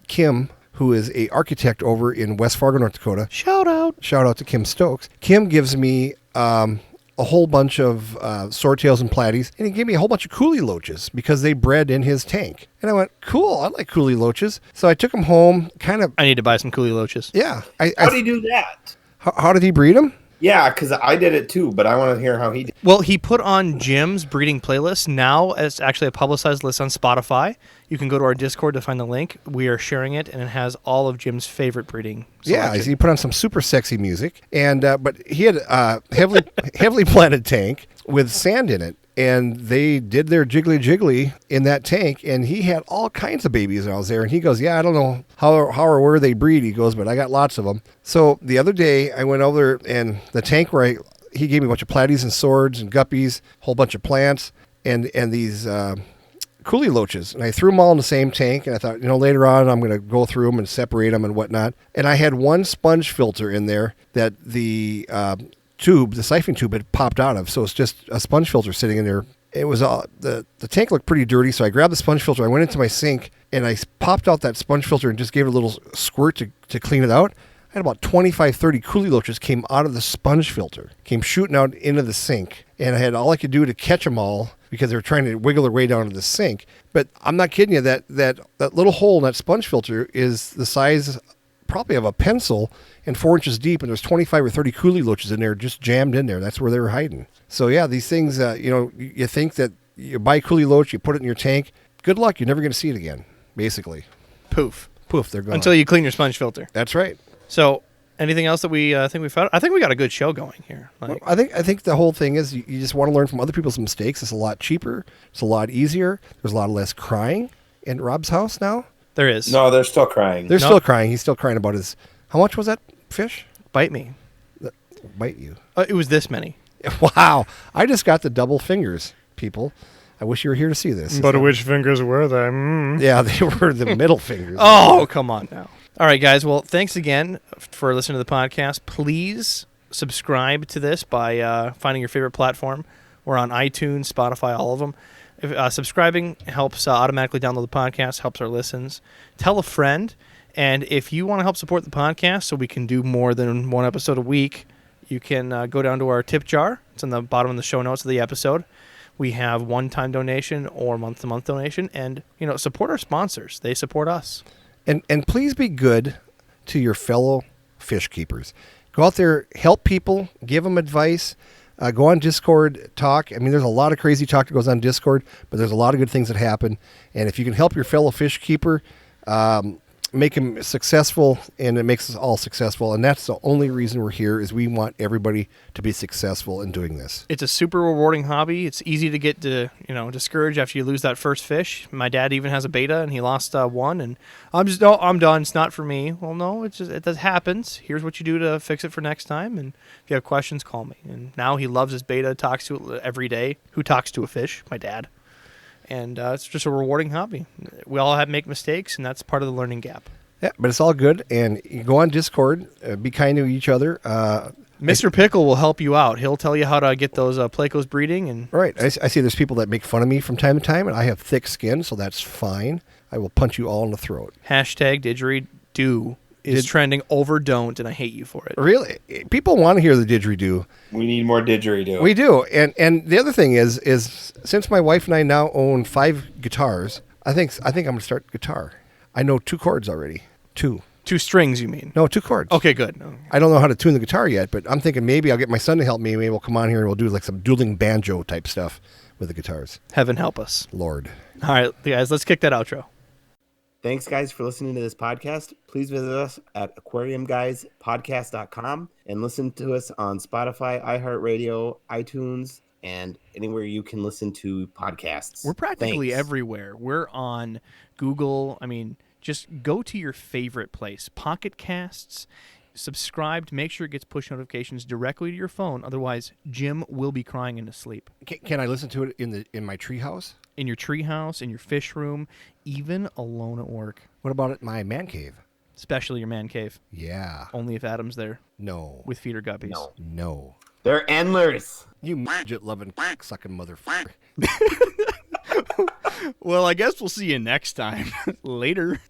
Kim, who is an architect over in West Fargo, North Dakota. Shout out to Kim Stokes. Kim gives me a whole bunch of swordtails and platies, and he gave me a whole bunch of coolie loaches because they bred in his tank. And I went, cool, I like coolie loaches. So I took them home, I need to buy some coolie loaches. Yeah. How did he do that? How did he breed them? Yeah, because I did it too, but I want to hear how he did. Well, he put on Jim's breeding playlist. Now it's actually a publicized list on Spotify. You can go to our Discord to find the link. We are sharing it, and it has all of Jim's favorite breeding selection. Yeah, he put on some super sexy music, and but he had a heavily planted tank with sand in it, and they did their jiggly in that tank, and he had all kinds of babies when I was there, and he goes, yeah, I don't know how or where they breed, he goes, but I got lots of them. So the other day I went over there, and the tank where he gave me a bunch of platies and swords and guppies, a whole bunch of plants, and these coolie loaches, and I threw them all in the same tank, and I thought, later on I'm going to go through them and separate them and whatnot, and I had one sponge filter in there that the siphon tube had popped out of, so it's just a sponge filter sitting in there. It was the tank looked pretty dirty, so I grabbed the sponge filter, I went into my sink, and I popped out that sponge filter and just gave it a little squirt to clean it out. I had about 25, 30 coolie loaches came out of the sponge filter, came shooting out into the sink, and I had all I could do to catch them all because they were trying to wiggle their way down to the sink. But I'm not kidding you, that little hole in that sponge filter is the size probably of a pencil and 4 inches deep, and there's 25 or 30 coolie loaches in there just jammed in there. That's where they were hiding. So yeah, these things, you think that you buy coolie loach, you put it in your tank, good luck, you're never going to see it again, basically. Poof, they're gone. until you clean your sponge filter. That's right. So, anything else that we think we found? I think we got a good show going here. Well, I think the whole thing is you just want to learn from other people's mistakes. It's a lot cheaper. It's a lot easier. There's a lot less crying in Rob's house now. There is. No, they're still crying. They're still crying. He's still crying about his... How much was that fish? Bite me. Bite you. It was this many. Wow. I just got the double fingers, people. I wish you were here to see this. But which fingers were they? Yeah, they were the middle fingers. Oh, come on now. All right, guys. Well, thanks again for listening to the podcast. Please subscribe to this by finding your favorite platform. We're on iTunes, Spotify, all of them. Subscribing helps automatically download the podcast, helps our listens. Tell a friend. And if you want to help support the podcast so we can do more than one episode a week, you can go down to our tip jar. It's on the bottom of the show notes of the episode. We have one-time donation or month-to-month donation. And, support our sponsors. They support us. And please be good to your fellow fish keepers. Go out there, help people, give them advice. Go on Discord, talk. I mean, there's a lot of crazy talk that goes on Discord, but there's a lot of good things that happen. And if you can help your fellow fish keeper, make him successful, and it makes us all successful. And that's the only reason we're here, is we want everybody to be successful in doing this. It's a super rewarding hobby. It's easy to get discouraged after you lose that first fish. My dad even has a beta, and he lost one, and I'm done. It's not for me. Well, no, it happens. Here's what you do to fix it for next time. And if you have questions, call me. And now he loves his beta, talks to it every day. Who talks to a fish? My dad. And it's just a rewarding hobby. We all make mistakes, and that's part of the learning gap. Yeah, but it's all good. And you go on Discord, be kind to each other. Mr. Pickle will help you out. He'll tell you how to get those Plecos breeding. And right. I see there's people that make fun of me from time to time, and I have thick skin, so that's fine. I will punch you all in the throat. Hashtag didgeridoo is trending over don't, and I hate you for it. Really? People want to hear the didgeridoo. We need more didgeridoo. We do. And the other thing is since my wife and I now own 5 guitars, I think I'm gonna start guitar. I know 2 chords already. 2. 2 strings, you mean? No, 2 chords. Okay, good. I don't know how to tune the guitar yet, but I'm thinking maybe I'll get my son to help me. Maybe we'll come on here and we'll do like some dueling banjo type stuff with the guitars. Heaven help us. Lord. All right, guys, let's kick that outro. Thanks, guys, for listening to this podcast. Please visit us at aquariumguyspodcast.com and listen to us on Spotify, iHeartRadio, iTunes, and anywhere you can listen to podcasts. We're practically Thanks. everywhere. We're on Google. I mean, just go to your favorite place. Pocket Casts. Subscribe to make sure it gets push notifications directly to your phone. Otherwise, Jim will be crying in his sleep. Can I listen to it in my treehouse? In your treehouse, in your fish room, even alone at work. What about at my man cave? Especially your man cave. Yeah. Only if Adam's there No. with feeder guppies. No. They're endless. You midget loving sucking motherfucker. Well, I guess we'll see you next time. Later.